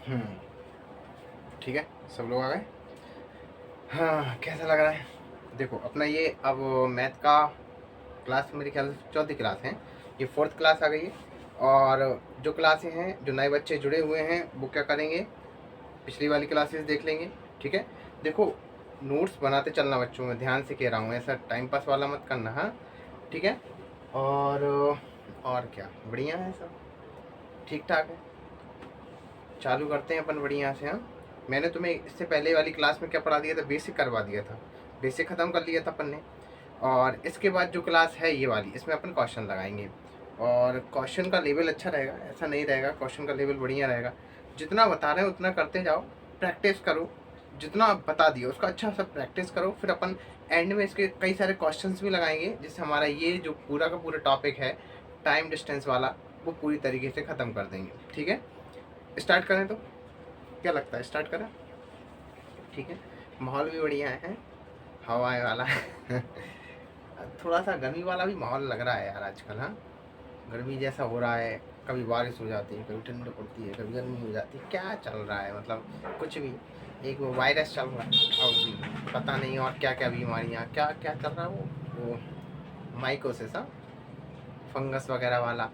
हम्म, ठीक है, सब लोग आ गए। हाँ, कैसा लग रहा है? देखो अपना ये अब मैथ का क्लास मेरे ख्याल से चौथी क्लास है, ये फोर्थ क्लास आ गई है। और जो क्लासें हैं, जो नए बच्चे जुड़े हुए हैं वो क्या करेंगे, पिछली वाली क्लासेस देख लेंगे। ठीक है, देखो नोट्स बनाते चलना बच्चों में, ध्यान से कह रहा हूँ, ऐसा टाइम पास वाला मत करना। हाँ ठीक है। और और क्या, बढ़िया है सब, ठीक ठाक है। चालू करते हैं अपन बढ़िया से। हाँ, मैंने तुम्हें इससे पहले वाली क्लास में क्या पढ़ा दिया था, बेसिक करवा दिया था, बेसिक ख़त्म कर लिया था अपन ने। और इसके बाद जो क्लास है ये वाली, इसमें अपन क्वेश्चन लगाएंगे। और क्वेश्चन का लेवल अच्छा रहेगा, ऐसा नहीं रहेगा, क्वेश्चन का लेवल बढ़िया रहेगा। जितना बता रहे हैं उतना करते जाओ, प्रैक्टिस करो। जितना आप बता दिए उसका अच्छा सा प्रैक्टिस करो, फिर अपन एंड में इसके कई सारे क्वेश्चंस भी लगाएंगे, जिससे हमारा ये जो पूरा का पूरा टॉपिक है टाइम डिस्टेंस वाला, वो पूरी तरीके से ख़त्म कर देंगे। ठीक है, स्टार्ट करें तो क्या लगता है, स्टार्ट करें? ठीक है, माहौल भी बढ़िया है, हवा वाला थोड़ा सा गर्मी वाला भी माहौल लग रहा है यार आजकल। हाँ, गर्मी जैसा हो रहा है, कभी बारिश हो जाती है, कभी ठंड पड़ती है, कभी गर्मी हो जाती है, क्या चल रहा है मतलब कुछ भी। एक वो वायरस चल रहा है और पता नहीं और क्या क्या बीमारियाँ, क्या क्या चल रहा है, वो माइकोसिस, हाँ, फंगस वगैरह वाला।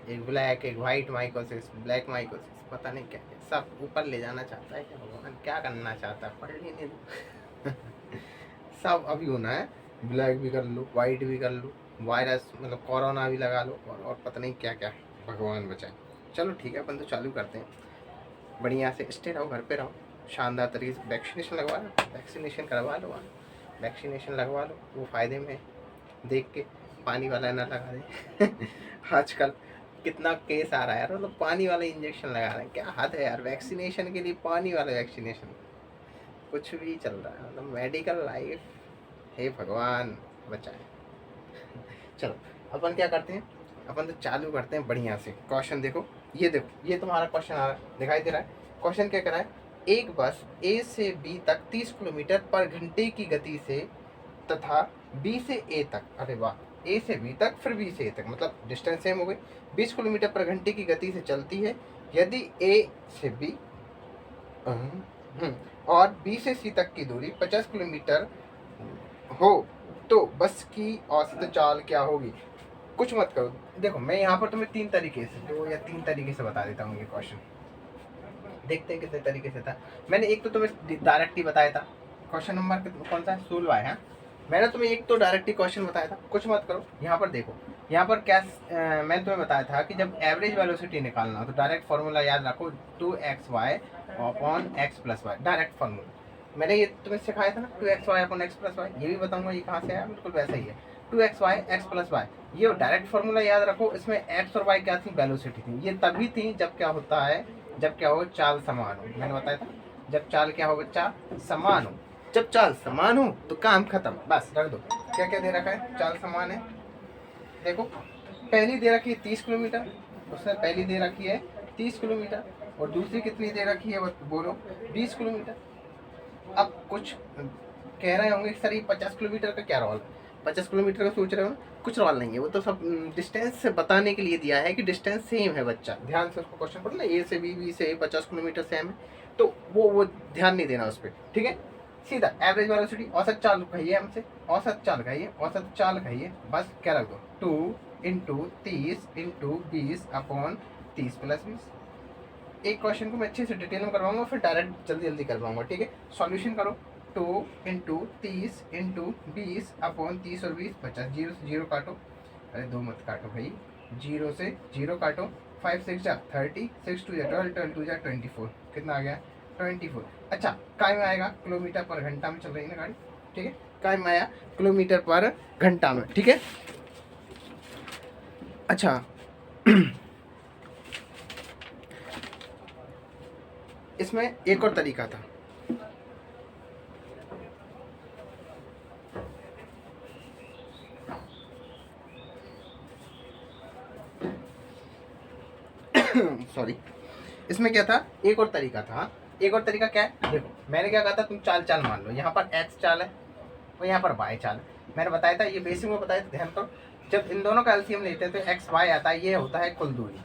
एक ब्लैक एक वाइट माइकोसिस, ब्लैक माइकोसिस, पता नहीं क्या क्या सब ऊपर ले जाना चाहता है क्या भगवान, क्या करना चाहता है, पढ़ लेने दो सब अभी होना है, ब्लैक भी कर लो, वाइट भी कर लो, वायरस मतलब कोरोना भी लगा लो, और पता नहीं क्या क्या, भगवान बचाए। चलो ठीक है, अपन तो चालू करते हैं। बढ़िया से स्टे रहो, घर पे रहो, शानदार तरीके से। वैक्सीनेशन लगवा लो, वैक्सीनेशन करवा लो, वैक्सीनेशन लगवा लो, वो फ़ायदे में है। देख के पानी वाला ना लगा दे आजकल कितना केस आ रहा है यार, मतलब पानी वाला इंजेक्शन लगा रहे हैं, क्या हद है यार, वैक्सीनेशन के लिए पानी वाला वैक्सीनेशन, कुछ भी चल रहा है मतलब मेडिकल लाइफ, हे भगवान बचाए। चलो अपन क्या करते हैं, अपन तो चालू करते हैं बढ़िया से। क्वेश्चन देखो, ये देखो, ये तुम्हारा क्वेश्चन आ रहा है, दिखाई दे रहा है। क्वेश्चन क्या कर रहा है, एक बस ए से बी तक 30 किलोमीटर पर घंटे की गति से तथा बी से ए तक, अरे वाह, ए से बी तक फिर बी से ए तक, मतलब डिस्टेंस सेम हो गई, 20 किलोमीटर पर घंटे की गति से चलती है। यदि ए से बी और बी से सी तक की दूरी 50 किलोमीटर हो तो बस की औसत चाल क्या होगी? कुछ मत करो, देखो मैं यहाँ पर तुम्हें तीन तरीके से, दो या तीन तरीके से बता देता हूँ ये क्वेश्चन, देखते हैं कितने तरीके से था। मैंने एक तो तुम्हें डायरेक्ट ही बताया था, क्वेश्चन नंबर कौन सा है, 16 है। मैंने तुम्हें एक तो डायरेक्ट ही क्वेश्चन बताया था, कुछ मत करो। यहाँ पर देखो, यहाँ पर क्या मैंने तुम्हें बताया था कि जब एवरेज वेलोसिटी निकालना हो तो डायरेक्ट फार्मूला याद रखो, 2xy upon x plus y, direct formula. मैंने ये तुम्हें सिखाया था ना, 2xy upon x plus Y, ये भी बताऊंगा ये कहाँ से आया, बिल्कुल वैसा ही है, 2xy एक्स प्लस वाई। ये डायरेक्ट फार्मूला याद रखो, इसमें एक्स और वाई क्या थी, वेलोसिटी थी। ये तभी थी जब क्या होता है, जब क्या हो, चाल समान हो, मैंने बताया था, जब चाल क्या होगा, चाल समान हो। जब चाल समान हो तो काम खत्म, बस रख दो। क्या क्या दे रखा है, चाल समान है, देखो पहली दे रखी है 30 किलोमीटर, उसने पहली दे रखी है 30 किलोमीटर, और दूसरी कितनी दे रखी है बोलो, 20 किलोमीटर। अब कुछ कह रहे होंगे सर ये 50 किलोमीटर का क्या रोल, 50 किलोमीटर का सोच रहे हो ना, कुछ रोल नहीं है, वो तो सब डिस्टेंस से बताने के लिए दिया है कि डिस्टेंस सेम है बच्चा, ध्यान से उसको क्वेश्चन पढ़ना, ए से बी से 50 किलोमीटर सेम है, तो वो ध्यान नहीं देना उस पर। ठीक है, सीधा एवरेज वेलोसिटी, औसत चाल कहिए हमसे, औसत चाल कहिए, औसत चाल कहिए, बस क्या रख दो, 2 × 30 × 20 अपॉन 30 + 20। एक क्वेश्चन को मैं अच्छे से डिटेल में करवाऊंगा, फिर डायरेक्ट जल्दी जल्दी करवाऊंगा। ठीक है, सॉल्यूशन करो, 2 × 30 × 20 अपॉन 30 और 20 50, जीरो से जीरो काटो, अरे दो मत काटो भाई, जीरो से जीरो काटो, 5 6 जा 30, 6 2 जा 12, 12 2 जा 24, कितना आ गया 24। अच्छा, काय में आएगा, किलोमीटर पर घंटा में चल रही है ना गाड़ी, ठीक है, काय में आया किलोमीटर पर घंटा में। ठीक है, अच्छा इसमें एक और तरीका था, सॉरी, इसमें क्या था, एक और तरीका था। एक और तरीका क्या है, देखो मैंने क्या कहा था, तुम चाल चाल मान लो, यहाँ पर एक्स चाल है और यहाँ पर वाई चाल है, मैंने बताया था, ये बेसिक में बताया था, ध्यान करो। जब इन दोनों का एलसीएम लेते हैं तो एक्स वाई आता है, ये होता है कुल दूरी,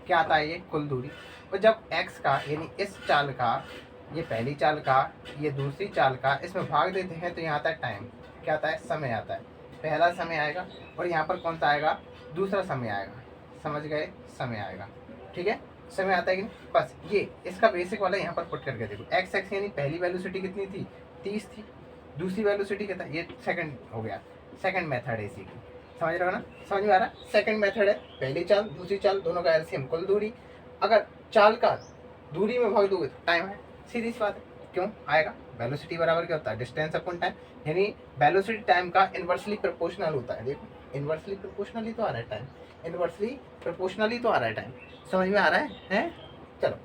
क्या आता है ये, कुल दूरी। और जब x का यानी इस चाल का, ये पहली चाल का, ये दूसरी चाल का इसमें भाग देते हैं तो यहाँ आता है टाइम, क्या आता है, समय आता है। पहला समय आएगा और यहाँ पर कौन सा आएगा, दूसरा समय आएगा, समझ गए, समय आएगा, ठीक है, समय आता है कि नहीं। बस ये इसका बेसिक वाला यहाँ पर पुट करके देखो, एक्स एक्स यानी पहली वेलोसिटी कितनी थी, 30 थी, दूसरी वेलोसिटी क्या था, ये सेकंड हो गया, सेकंड मेथड है इसी की, समझ रहे हो ना, समझ में आ रहा है। सेकंड मेथड है, पहली चाल दूसरी चाल दोनों का एलसीएम कुल दूरी, अगर चाल का दूरी में भाग दोगे तो टाइम है, सीधी सी बात है। क्यों आएगा, वेलोसिटी बराबर क्या होता है, डिस्टेंस अपॉन टाइम, यानी वेलोसिटी टाइम का इनवर्सली प्रोपोर्शनल होता है। देखो इनवर्सली प्रोपोर्शनल ही तो आ रहा है टाइम, इनवर्सली प्रोपोर्शनल ही तो आ रहा है टाइम, समझ में आ रहा है? चलो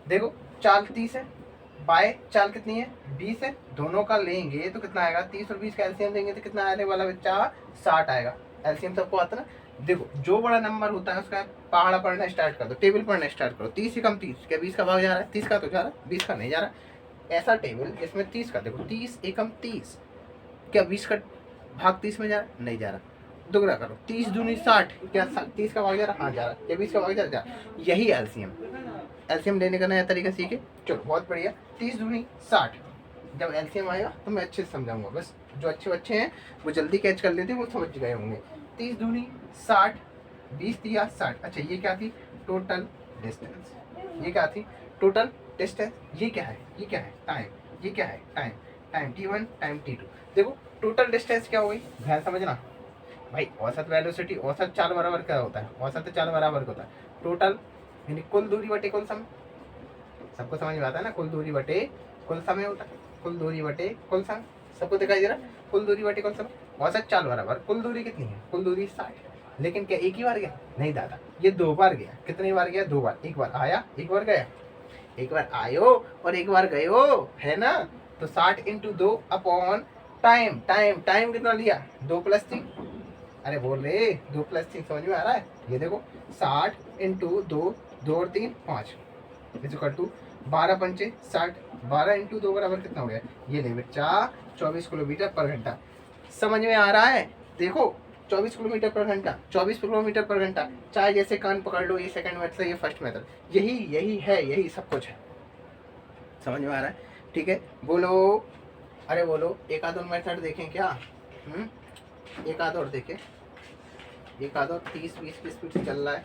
देखो चाल 30 है, बाय चाल कितनी है, 20 है, दोनों का लेंगे तो कितना आएगा, 30 और 20 का एलसीएम देंगे तो कितना आने वाला बच्चा, 60 आएगा। एलसीएम सबको आता ना। देखो जो बड़ा नंबर होता है उसका पहाड़ा पढ़ना स्टार्ट कर दो, टेबल पढ़ना स्टार्ट करो, 30 से कम 30, क्या 20 का भाग जा रहा है, 30 का तो जा रहा है, 20 का नहीं जा रहा। ऐसा टेबल जिसमें 30 का, देखो 30 एकम 30, क्या 20 का भाग 30 में जा रहा है, नहीं जा रहा। दुगना करो, 30 दूनी 60, क्या 30 का भाग जा रहा है, हाँ जा रहा है, क्या 20 का भाग जा रहा है, यही एलसीएम। एलसीएम लेने का नया तरीका सीखे, चलो बहुत बढ़िया। 30 दूनी 60, जब एलसीएम आएगा तो मैं अच्छे से समझाऊंगा, बस जो अच्छे बच्चे हैं वो जल्दी कैच कर लेते हैं, वो समझ गए होंगे। 30 दूनी 60, 20 दिया 60। अच्छा ये क्या थी, टोटल डिस्टेंस, ये क्या थी, टोटल डिस्टेंस। ये क्या है, ये क्या है, टाइम, ये क्या है, time, time t1 time t2। देखो टोटल डिस्टेंस क्या हो गई, ध्यान समझना भाई, औसत वेलोसिटी, औसत चाल बराबर क्या होता है, औसत चाल बराबर क्या होता है, टोटल यानी कुल दूरी बटे कुल समय, सबको समझ में आता है ना, कुल दूरी बटे कुल समय होता है, कुल दूरी बटे कुल समय, सबको दिखाई दे रहा है, कुल दूरी बटे कुल समय। औसत चाल बराबर कुल दूरी कितनी है, कुल दूरी 60। लेकिन क्या एक ही बार गया, नहीं दादा, ये 2 बार गया। कितनी बार गया, 2 बार, एक बार आया एक बार गया, एक बार आयो और एक बार गयो, है ना। तो 60 into 2 upon time, time time कितना लिया, 2 + 3, अरे बोल रहे 2 + 3, समझ में आ रहा है। ये देखो 60 इंटू 2, 2 और 3 5, इक्वल टू 12 पंचे 60, 12 इंटू 2 बराबर कितना हो गया, ये ले बच्चा 24 किलोमीटर पर घंटा। समझ में आ रहा है, देखो 24 किलोमीटर पर घंटा, 24 किलोमीटर पर घंटा, चाहे जैसे कान पकड़ लो, ये सेकंड मेथड है, ये फर्स्ट मेथड, यही यही है, यही सब कुछ है, समझ में आ रहा है, ठीक है। बोलो, अरे बोलो, एक आध और मेथड देखें क्या, एक आध और देखें, एक आध और 30-20 की स्पीड से चल रहा है,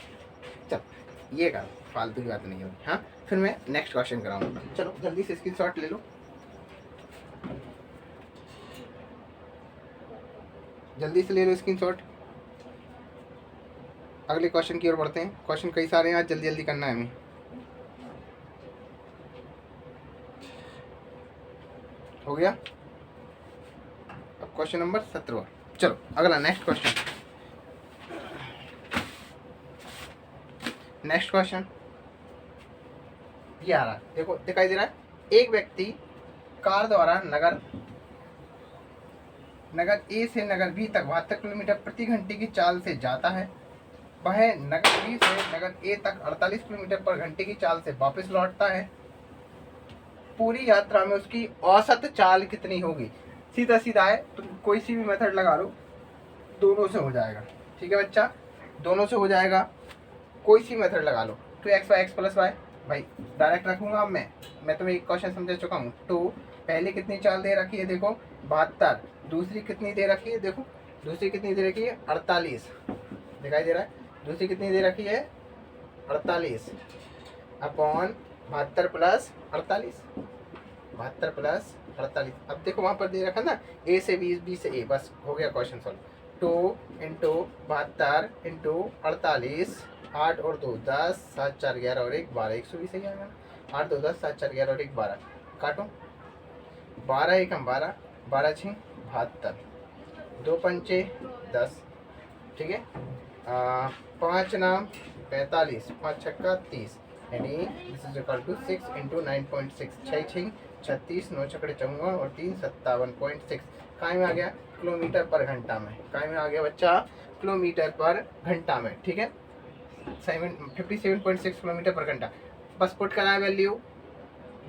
चल ये कर, फालतू की बात नहीं होगी। हाँ फिर मैं नेक्स्ट क्वेश्चन कराऊंगा, चलो जल्दी से स्क्रीनशॉट ले लो, जल्दी से ले लो स्क्रीनशॉट। अगले क्वेश्चन की ओर बढ़ते हैं, क्वेश्चन कई सारे हैं आज, जल्दी जल्दी करना है हमें। हो गया, अब क्वेश्चन नंबर 17। चलो अगला नेक्स्ट क्वेश्चन, नेक्स्ट क्वेश्चन ये आ रहा है, देखो दिखाई दे रहा है, एक व्यक्ति कार द्वारा नगर ए से नगर बी तक 72 किलोमीटर प्रति घंटे की चाल से जाता है। वह नगर बी से नगर ए तक 48 किलोमीटर पर घंटे की चाल से वापस लौटता है। पूरी यात्रा में उसकी औसत चाल कितनी होगी। सीधा सीधा है, तुम कोई सी भी मेथड लगा लो, दोनों से हो जाएगा, ठीक है बच्चा, दोनों से हो जाएगा, कोई सी मेथड लगा लो। 2x y x + y, भाई डायरेक्ट रखूंगा अब मैं तुम्हें एक क्वेश्चन समझा चुका हूँ। तो पहले कितनी चाल दे रखी है, देखो 72, दूसरी कितनी दे रखी है, देखो दूसरी कितनी दे रखी है, 48, दिखाई दे रहा है, दूसरी कितनी दे रखी है, 48 अपॉन 72 + 48, 72 + 48। अब देखो वहाँ पर दे रखा ना, ए से बी, बी से ए, बस हो गया क्वेश्चन सॉल्व। 2 × 72 × 48, 8 और 2 10, 7 4 11 और 1 12, 120 ही आएगा। 8 2 10, 7 4 11 और 1 12, काटो, 12 1 12, 12 6 72, 2 पंचे 10, ठीक है, 5 नाम 45, 5 छक्का 30, यानी दिस इज इक्वल टू 6 × 9.6, 6 6 36, 9 छक्के 54 और 3 57.6। काय में आ गया, किलोमीटर पर घंटा में, काय में आ गया बच्चा, किलोमीटर पर घंटा में, ठीक है, 57.6 किलोमीटर पर घंटा। बस पुट करना है वैल्यू,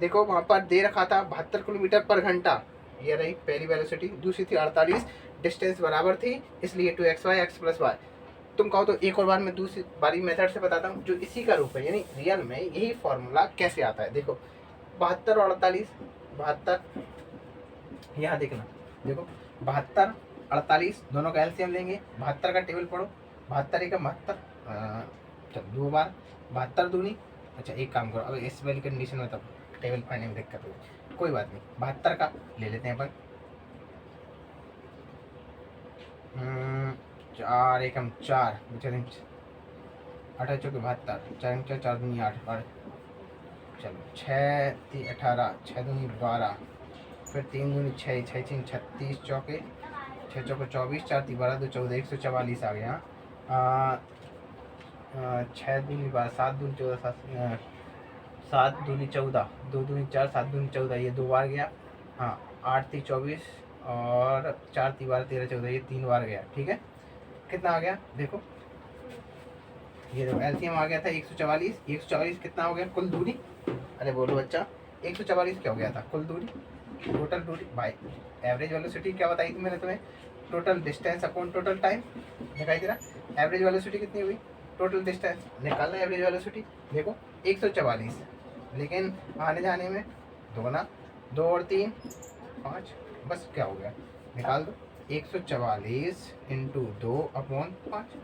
देखो वहाँ पर दे रखा था 72 किलोमीटर पर घंटा, ये रही पहली वेलोसिटी, दूसरी थी 48, डिस्टेंस बराबर थी इसलिए 2x y x + y। तुम कहो तो एक और बार मैं दूसरी बारी मेथड से बताता हूँ जो इसी का रूप है, यानी रियल में यही फॉर्मूला कैसे आता है। देखो 72 और 48, 72 यहाँ देखना, देखो 72 48 दोनों का एलसीएम लेंगे, 72 का टेबल पढ़ो, 72 एक 72, चलो 2 बार 72 दूनी, अच्छा एक काम करो, अगर इस वाली कंडीशन में तब टेबल पढ़ने में दिक्कत होगी, कोई बात नहीं, 72 का ले लेते हैं अपन, 4 एकम 4 चलें, 8 चौके 72, 4 4 4 दूनी 8, और चलो 6 3 18, 6 दूनी 12, फिर 3 दूनी 6, 6 3 36 चौके, 6 चौके 24, 4 3 12 2 14, 144 आ गया। 6 दूनी 12, 7 दूनी 14, 7 दूनी 14, 2 दूनी 4, 7 दूनी 14, ये 2 बार गया। हाँ 8 3 24 और 4 3 12 13 14, ये 3 बार गया। ठीक है, कितना आ गया देखो, ये देखो एलसीएम आ गया था 144, 144 कितना हो गया कुल दूरी, अरे बोलो बच्चा 144 क्या हो गया था कुल दूरी, टोटल दूरी भाई, एवरेज वेलोसिटी क्या बताई थी मैंने तुम्हें, total distance upon total time, दिखाई दे रहा, एवरेज वेलोसिटी कितनी हुई, टोटल डिस्टेंस निकालना एवरेज वेलोसिटी, देखो 144, लेकिन आने जाने में 2 ना, 2 और 3 5, बस क्या हो गया निकाल दो, 144 इंटू 2 अपॉन 5,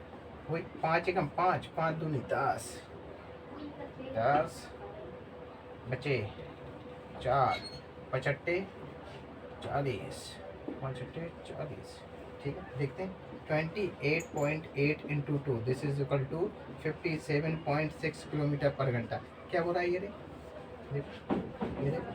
वही 5 एकम 5, 5 दूनी 10, 10 बचे 4, 55 40, 55 40, ठीक है देखते हैं, 28.8 into 2 this is equal to 57.6 kilometre पर घंटा, क्या हो रहा है ये रे, ये देखो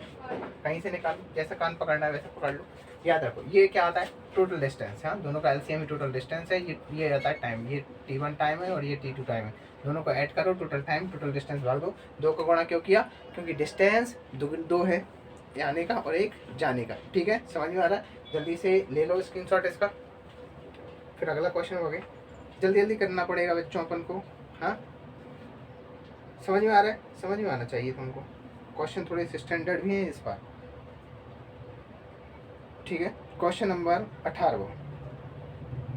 कहीं से निकालो, जैसा कान पकड़ना है वैसे पकड़ लो, याद रखो ये क्या आता है टोटल डिस्टेंस, हाँ दोनों का एलसीएम ही टोटल डिस्टेंस है, ये आता है टाइम, ये t1 टाइम है और ये t2 टाइम है, दोनों को ऐड करो, टोटल टाइम टोटल डिस्टेंस भाग दो, 2 का गुणा क्यों किया, क्योंकि डिस्टेंस 2 है आने का और 1 जाने का। ठीक है, समझ में आ रहा है, जल्दी से ले लो स्क्रीनशॉट इसका, फिर अगला क्वेश्चन हो गया, जल्दी जल्दी करना पड़ेगा बच्चों अपन को। हाँ समझ में आ रहा है, समझ में आना चाहिए तुमको, क्वेश्चन थोड़े स्टैंडर्ड भी हैं इस बार। ठीक है, क्वेश्चन नंबर 18,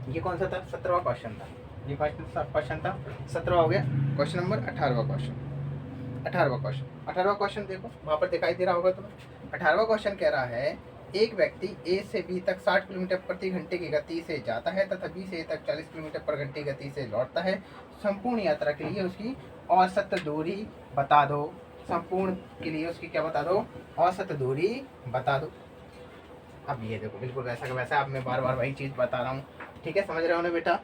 ये कौन सा था, 17वां क्वेश्चन था, ये क्वेश्चन था 17वां हो गया, क्वेश्चन नंबर 18वां क्वेश्चन, 18वां क्वेश्चन देखो वहाँ पर दिखाई दे रहा होगा तुम्हें। 18वां क्वेश्चन कह रहा है एक व्यक्ति ए से बी तक 60 किलोमीटर प्रति घंटे की गति से जाता है तथा बी से ए तक 40 किलोमीटर पर घंटे की गति से लौटता है, संपूर्ण यात्रा के लिए उसकी औसत दूरी बता दो, संपूर्ण के लिए उसकी क्या बता दो, औसत दूरी बता दो। अब ये देखो बिल्कुल वैसा का वैसा, अब मैं बार बार वही चीज़ बता रहा हूँ, ठीक है, समझ रहे हो ना बेटा।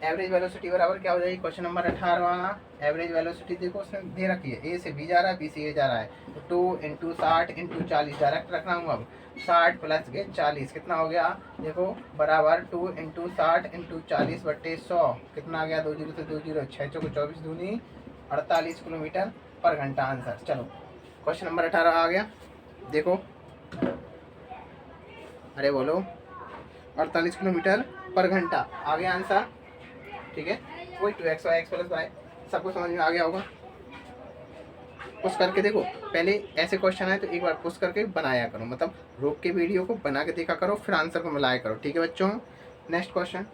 एवरेज वेलोसिटी बराबर क्या हो जाएगी, क्वेश्चन नंबर 18, एवरेज वेलोसिटी देखो उसने दे रखी है, ए से बी जा रहा है, बी से ए जा रहा है, तो 2 इंटू 60 इंटू 40 डायरेक्ट रखना हूँ, अब 60 प्लस के 40 कितना हो गया, देखो बराबर 2 इंटू 60 इंटू 40 बट्टे 100, कितना आ गया, 2 जीरो से 2 जीरो, 6 चौको 24 दूनी 48 किलोमीटर पर घंटा आंसर। चलो क्वेश्चन नंबर 18 आ गया, देखो अरे बोलो 48 किलोमीटर पर घंटा आ गया आंसर। ठीक है, वही 2x y x plus Y सबको समझ में आ गया होगा। पुश करके देखो, पहले ऐसे क्वेश्चन है तो एक बार पुश करके बनाया करो, मतलब रोक के वीडियो को बना के देखा करो, फिर आंसर को मिलाया करो। ठीक है बच्चों, नेक्स्ट क्वेश्चन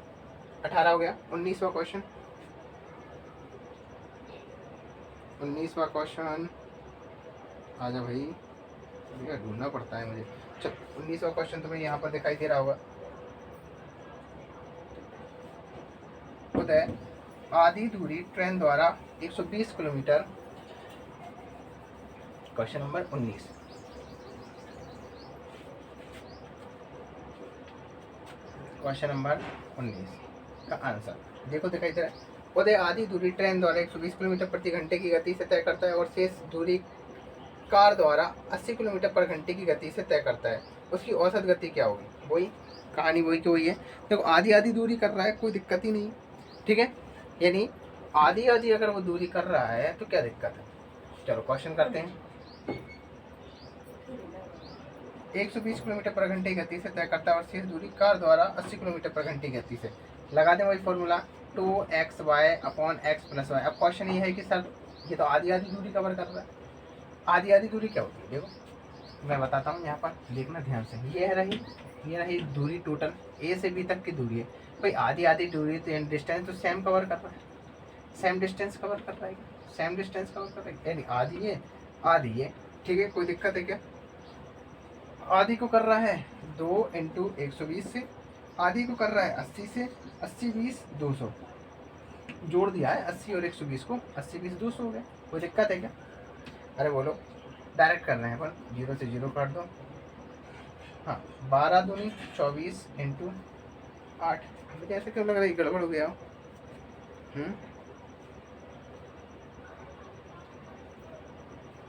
18 हो गया, 19वां क्वेश्चन, 19वां क्वेश्चन आ जा भाई, ढूंढना पड़ता है मुझे। चल 19वां क्वेश्चन तुम्हें यहाँ पर दिखाई दे रहा होगा, खुद है आधी दूरी ट्रेन द्वारा 120 kilometre, question number 19, question number 19 का आंसर देखो दिखाई दे रहा है, उदय आधी दूरी ट्रेन द्वारा 120 किलोमीटर प्रति घंटे की गति से तय करता है और शेष दूरी कार द्वारा 80 किलोमीटर पर घंटे की गति से तय करता है, उसकी औसत गति क्या होगी, वही कहानी वही की वही है। देखो आधी आधी दूरी कर रहा है, कोई दिक्कत ही नहीं, ठीक है, यानी आधी आधी अगर वो दूरी कर रहा है तो क्या दिक्कत है। चलो क्वेश्चन करते हैं, 120 किलोमीटर पर घंटे की गति से तय करता है और शेष दूरी कार द्वारा 80 किलोमीटर पर घंटे की गति से, लगा दें वही formula 2xy upon x plus y. अब क्वेश्चन ये है कि सर ये तो आधी आधी दूरी कवर कर रहा है, आधी आधी दूरी क्या होती है, देखो मैं बताता हूँ, यहाँ पर देखना ध्यान से, ये रही दूरी टोटल ए से बी तक की दूरी है, भाई आधी आधी दूरी तो डिस्टेंस तो सेम कवर कर रहा है, सेम डिस्टेंस कवर कर रहा है, सेम डिस्टेंस कवर कर रहा है, यानी आधी ये, ठीक है। कोई दिक्कत है क्या? आधी को कर रहा है 2 × 120 से, आधी को कर रहा है 80 से, 80 20 200 जोड़ दिया है 80 और 120 को, 80 20 200 हो गया। कोई दिक्कत है क्या? अरे बोलो, डायरेक्ट कर रहे हैं अपन, 0 से 0 काट दो। हाँ, 12 दूनी 24 × 8। मुझे ऐसे क्यों लग रहा है गड़बड़ हो गया?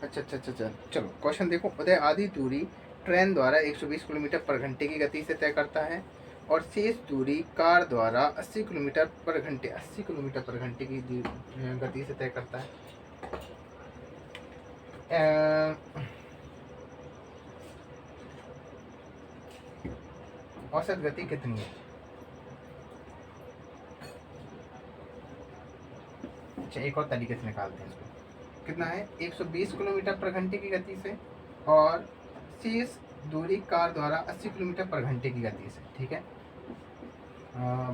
अच्छा अच्छा अच्छा अच्छा, चलो क्वेश्चन देखो। उदय आधी दूरी ट्रेन द्वारा 120 किलोमीटर पर घंटे की गति से तय करता है और शेष दूरी कार द्वारा 80 किलोमीटर पर घंटे, 80 किलोमीटर पर घंटे की गति से तय करता है। औसत गति कितनी है? अच्छा, एक और तरीके से निकालते हैं इसको। कितना है? 120 किलोमीटर पर घंटे की गति से और शेष दूरी कार द्वारा 80 किलोमीटर पर घंटे की गति से, ठीक है।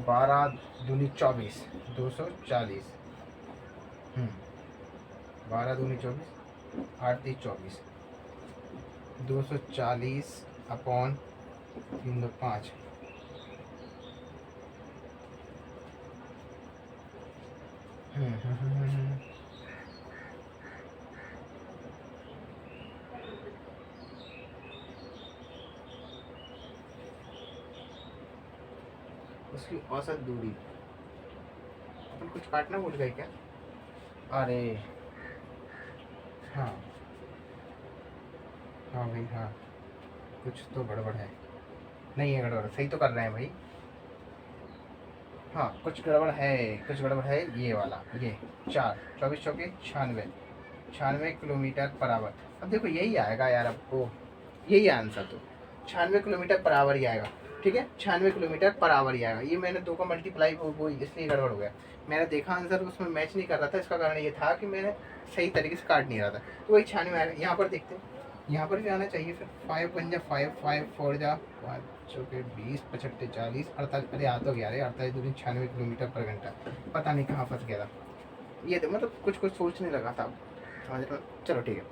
12 दूनी 24 240, 12 दूनी 24, 8 3 24, 240 अपॉन 3 5। उसकी औसत दूरी, अपन कुछ काटना भूल गए क्या? अरे हाँ हाँ भाई हाँ, कुछ तो गड़बड़ है। नहीं है गड़बड़, सही तो कर रहे हैं भाई। हाँ कुछ गड़बड़ है, कुछ गड़बड़ है। ये वाला, ये 4 24 चौके 96 किलोमीटर पर आवर। अब देखो यही आएगा यार आपको, यही आंसर तो 96 किलोमीटर पर आवर ही आएगा, ठीक है। 96 किलोमीटर पर आवर ही आएगा। ये मैंने 2 का मल्टीप्लाई वो इसलिए गड़बड़ हो गया, मैंने देखा आंसर उसमें मैच नहीं कर रहा था। इसका कारण ये था कि मैंने सही तरीके से काट नहीं रहा था, तो वही 96 आएगा। यहाँ पर देखते हैं, यहाँ पर भी आना चाहिए फिर। 5 1 जा 5, 5 4 जा 5 चौके 20, 55 40 48, अरे आ तो गया रे 48 दूनी 96 किलोमीटर पर घंटा। पता नहीं कहाँ फंस गया था ये, तो मतलब कुछ कुछ सोचने लगा था, समझ रहे हो? चलो ठीक है।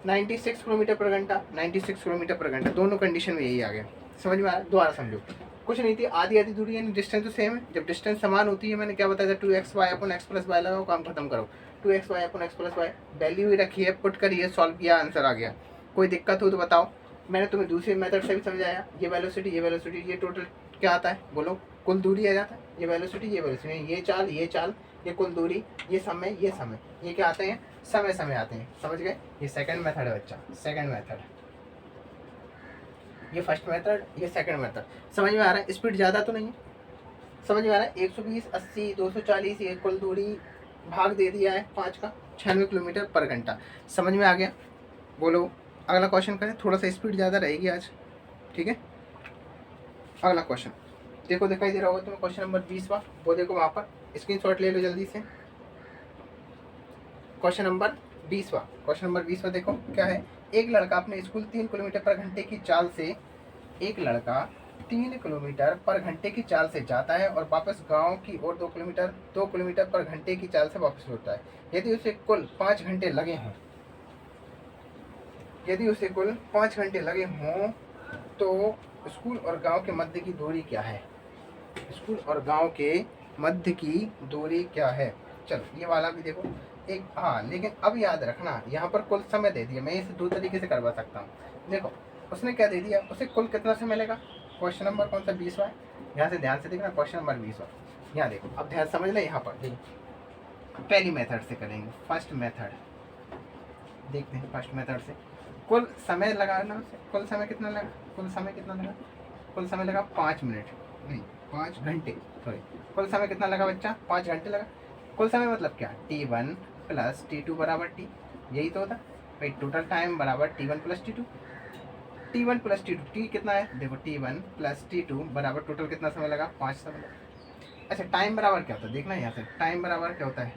96 किलोमीटर पर घंटा, 96 किलोमीटर पर घंटा, दोनों कंडीशन में यही आ गया। समझ में आया? दोबारा समझो, कुछ नहीं थी, आधी आधी दूरी यानी डिस्टेंस तो सेम है। जब डिस्टेंस समान होती है, मैंने क्या बताया था, 2xy upon x plus Y लगाओ, काम खत्म करो। 2xy upon x plus Y, value ही रखी है, पुट करिए, सॉल्व किया, आंसर आ गया। कोई दिक्कत हो तो बताओ। मैंने तुम्हें दूसरे मेथड से भी समझाया, ये वेलोसिटी, ये टोटल क्या आता है बोलो? कुल दूरी आ जाता है। ये वेलोसिटी, ये चाल, ये कुल दूरी, ये समय, ये क्या आते हैं? समय आते हैं। समझ गए? ये सेकंड मेथड है बच्चा, सेकंड मेथड। ये फर्स्ट मेथड, ये सेकंड मेथड। समझ में आ रहा है? स्पीड ज़्यादा तो नहीं है, समझ में आ रहा है? 120 80 240 ये कुल दूरी भाग दे दिया है 5 का, 96 किलोमीटर पर घंटा। समझ में आ गया? बोलो अगला क्वेश्चन करें, थोड़ा सा स्पीड ज़्यादा रहेगी आज, ठीक है। अगला क्वेश्चन देखो, दिखाई दे रहा होगा तुम्हें, क्वेश्चन नंबर 20वां, वो देखो वहाँ पर, स्क्रीनशॉट ले लो जल्दी से। क्वेश्चन नंबर 20वां देखो क्या है। एक लड़का अपने स्कूल 3 किलोमीटर पर घंटे की चाल से, एक लड़का 3 किलोमीटर पर घंटे की चाल से जाता है और वापस गांव की ओर 2 किलोमीटर पर घंटे की चाल से वापस लौटता है। यदि उसे कुल 5 घंटे लगे हों, तो स्कूल और गांव के मध्य की दूरी क्या है? स्कूल और गांव के मध्य की दूरी क्या है? चलो ये वाला भी देखो एक, हाँ लेकिन अब याद रखना, यहाँ पर कुल समय दे दिया। मैं इसे 2 तरीके से करवा सकता हूँ। देखो उसने क्या दे दिया, उसे कुल कितना समय लेगा। क्वेश्चन नंबर कौन सा? 20वां है। यहाँ से ध्यान से देखना, क्वेश्चन नंबर 20वां। यहाँ देखो, अब ध्यान समझ ले। यहाँ पर देखो, पहली मेथड से करेंगे, फर्स्ट मेथड देखते हैं। फर्स्ट मेथड से कुल समय लगाना, कुल समय कितना लगा? कुल समय लगा 5 मिनट, नहीं 5 घंटे, सॉरी। कुल समय कितना लगा बच्चा? 5 घंटे लगा। कुल समय मतलब क्या? T1 प्लस T2 बराबर T, यही तो होता भाई। टोटल टाइम बराबर T1 plus T2, T1 plus T2, T कितना है देखो, T1 प्लस T2 बराबर टोटल कितना समय लगा? 5 समय लगा। अच्छा टाइम बराबर क्या होता है देखना, यहाँ से टाइम बराबर क्या होता है?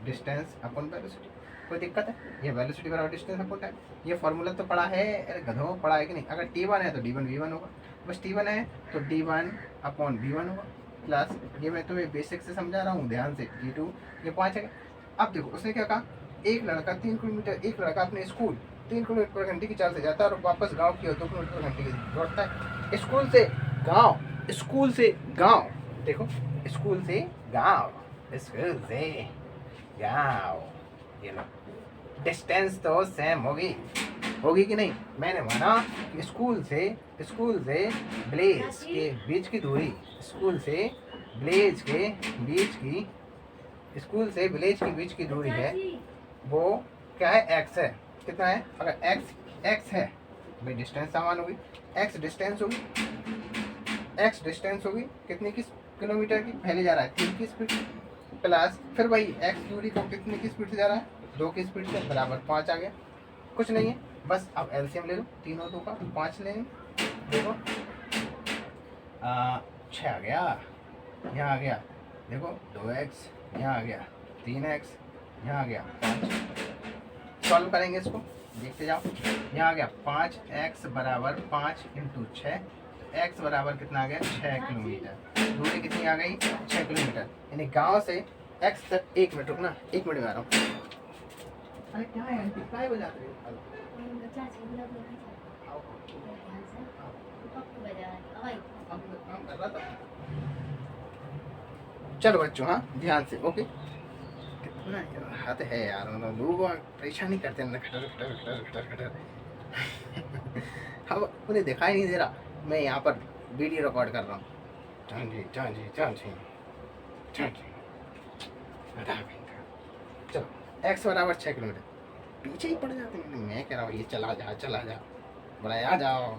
Distance upon velocity. कोई दिक्कत है? ये वेलोसिटी बराबर डिस्टेंस अपॉन टाइम, ये फॉर्मूला तो पढ़ा है, अरे गधो पढ़ा है कि नहीं? अगर T1 है तो D1 V1 होगा, बस T1 है तो D1 अपॉन V1 होगा, क्लास, ये मैं तुम्हें बेसिक से समझा रहा हूँ ध्यान से। G2 ये 5 है। अब देखो उसने क्या कहा, एक लड़का 3 किलोमीटर, एक लड़का अपने स्कूल 3 किलोमीटर पर घंटे की चाल से जाता है और वापस गाँव की ओर 2 किलोमीटर पर घंटे की लौटता है। स्कूल से गाँव, स्कूल से गाँव, देखो स्कूल से गाँव, स्कूल से गाँव, ये लो डिस्टेंस तो सेम होगी कि नहीं। मैंने माना कि स्कूल से विलेज के बीच की दूरी, स्कूल से विलेज के बीच की, स्कूल से विलेज के बीच की दूरी है, वो क्या है, एक्स है। कितना है, अगर एक्स है भाई डिस्टेंस समान होगी, एक्स डिस्टेंस होगी कितने की, किलोमीटर की, पहले जा रहा है 3 की स्पीड प्लस फिर वही एक्स दूरी को कितने की स्पीड से जा रहा है, 2 की स्पीड से, बराबर 5 आ गया। कुछ नहीं है, बस अब एलसीएम ले लो, 3 और 2 का 5 ले, देखो 6 आ गया, यहाँ आ गया, देखो 2x, यहाँ आ गया 3x, यहाँ आ गया 5। सॉल्व करेंगे इसको, देखते जाओ। यहाँ आ गया 5x बराबर 5 इंटू 6, x बराबर कितना आ गया, 6 किलोमीटर। दूरी कितनी आ गई, 6 किलोमीटर। यानी गांव से x तक, 1 मिनट रुकना, 1 मिनट में आ रहा हूँ। अरे क्या है आंटी, काय बजाते हो? चलो बच्चों, हाँ ध्यान से, ओके। कितना हाथ है यार, मतलब लोग परेशानी करते हैं, खटर खटर खटर खटर खटर। अब उन्हें दिखाई नहीं दे रहा, मैं यहाँ पर वीडियो रिकॉर्ड कर रहा हूँ। चलो x बराबर 6 किलोमीटर, पीछे ही पड़ जाते हैं। मैं कह रहा हूँ ये चला जा, बोला आ जाओ।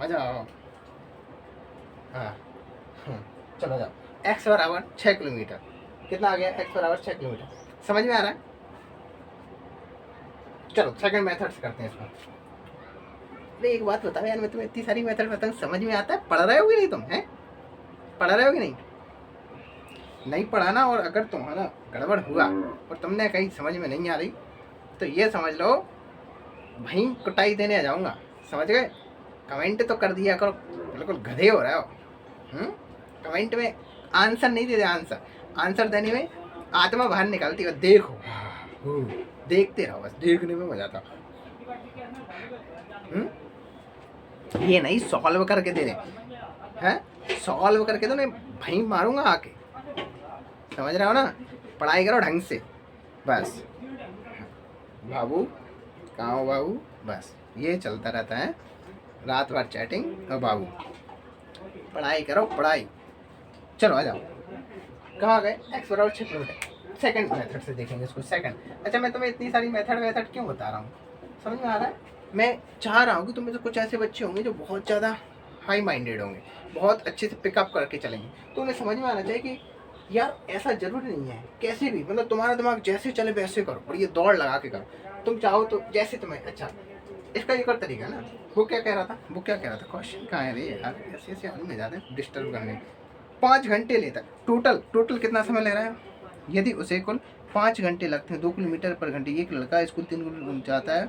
हाँ चलो जाओ। x बराबर 6 किलोमीटर, कितना आ गया, x बराबर 6 किलोमीटर, समझ में आ रहा है। चलो सेकंड मेथड से करते हैं इसको। अरे एक बात बताओ यार, मैं तुम्हें इतनी सारी मेथड बताऊँ, समझ में आता है, पढ़ रहे हो कि नहीं तुम, हैं पढ़ रहे हो कि नहीं पढ़ाना। और अगर तुम्हारा गड़बड़ हुआ और तुमने कहीं समझ में नहीं आ रही तो ये समझ लो भाई कुटाई देने आ जाऊंगा, समझ गए। कमेंट तो कर दिया करो, बिल्कुल गधे हो रहे हो। कमेंट में आंसर नहीं दे दे, आंसर देने में आत्मा बाहर निकलती है। देखो देखते रहो, बस देखने में मजा आता। ये नहीं सॉल्व करके दे रहे हैं, सॉल्व करके तो मैं भाई मारूंगा आके, समझ रहे हो ना। पढ़ाई करो ढंग से, बस बाबू कहाँ हो बाबू, बस ये चलता रहता है रात भर चैटिंग। और बाबू पढ़ाई करो पढ़ाई। चलो आ जाओ, कहाँ गए, x बराबर 6 किलोमीटर। सेकंड मेथड से देखेंगे इसको, सेकंड। अच्छा मैं तुम्हें इतनी सारी मेथड क्यों बता रहा हूँ, समझ में आ रहा है। मैं चाह रहा हूँ कि तुम्हें तो कुछ ऐसे बच्चे होंगे जो बहुत ज़्यादा हाई माइंडेड होंगे, बहुत अच्छे से पिकअप करके चलेंगे, तो उन्हें समझ में आना चाहिए कि यार ऐसा जरूरी नहीं है, कैसे भी मतलब तुम्हारा दिमाग जैसे चले वैसे करो, और ये दौड़ लगा के करो। तुम चाहो तो जैसे तुम्हें अच्छा, इसका एक और तरीका है ना। वो क्या कह रहा था, क्वेश्चन कहाँ है रे यार, ऐसे ऐसे आदमी जाते डिस्टर्ब करने। 5 घंटे लेता है टोटल कितना समय ले रहा है, यदि उसे कुल 5 घंटे लगते हैं 2 किलोमीटर पर घंटे, एक लड़का स्कूल 3 किलोमीटर जाता है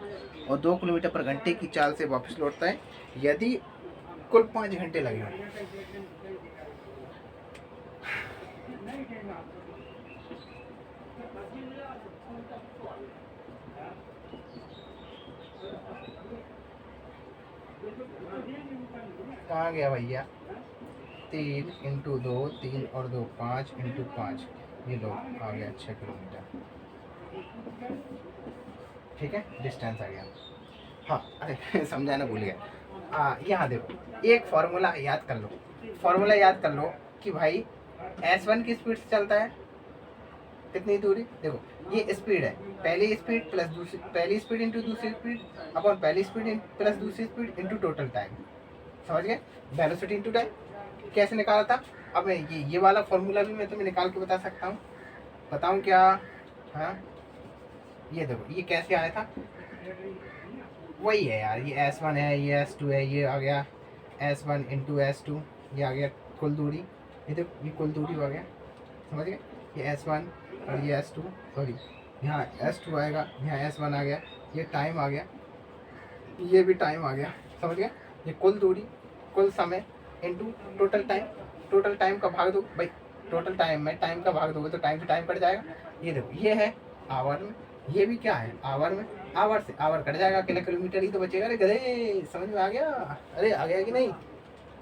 और 2 किलोमीटर पर घंटे की चाल से वापस लौटता है, यदि कुल 5 घंटे लगे। कहाँ गया भैया, 3 इंटू 2, 3 और 2 5 इंटू 5, ये लो आ गया 6 किलोमीटर। ठीक है, डिस्टेंस आ गया। हाँ अरे समझाना भूल गया। यहाँ देखो एक फार्मूला याद कर लो कि भाई S1 की स्पीड से चलता है कितनी दूरी, देखो ये स्पीड है, पहली स्पीड प्लस दूसरी, पहली स्पीड इंटू दूसरी स्पीड अपॉन पहली स्पीड प्लस दूसरी स्पीड इंटू टोटल टाइम, समझ गए। वेलोसिटी इंटू टाइम कैसे निकाला था, अब मैं ये वाला फॉर्मूला भी मैं तुम्हें निकाल के बता सकता हूँ, बताऊँ क्या। हाँ ये देखो ये कैसे आया था, वही है यार, ये S1 है, ये S2 है, ये आ गया S1 इंटू S2, ये आ गया कुल दूरी, ये देखो ये कुल दूरी हो गया, समझ गए। ये S1 और ये S2, सॉरी यहाँ S2 आएगा, यहाँ S1 आ गया, ये टाइम आ गया, ये भी टाइम आ गया, समझ गए। ये कुल दूरी, कुल समय इंटू टोटल टाइम का भाग दो भाई, टोटल टाइम में टाइम का भाग दोगे तो टाइम से टाइम कट जाएगा। ये देखो ये है आवर में, ये भी क्या है आवर में, आवर से आवर कट जाएगा, अकेले किलोमीटर ही तो बचेगा। अरे गधे समझ में आ गया? अरे आ गया कि नहीं?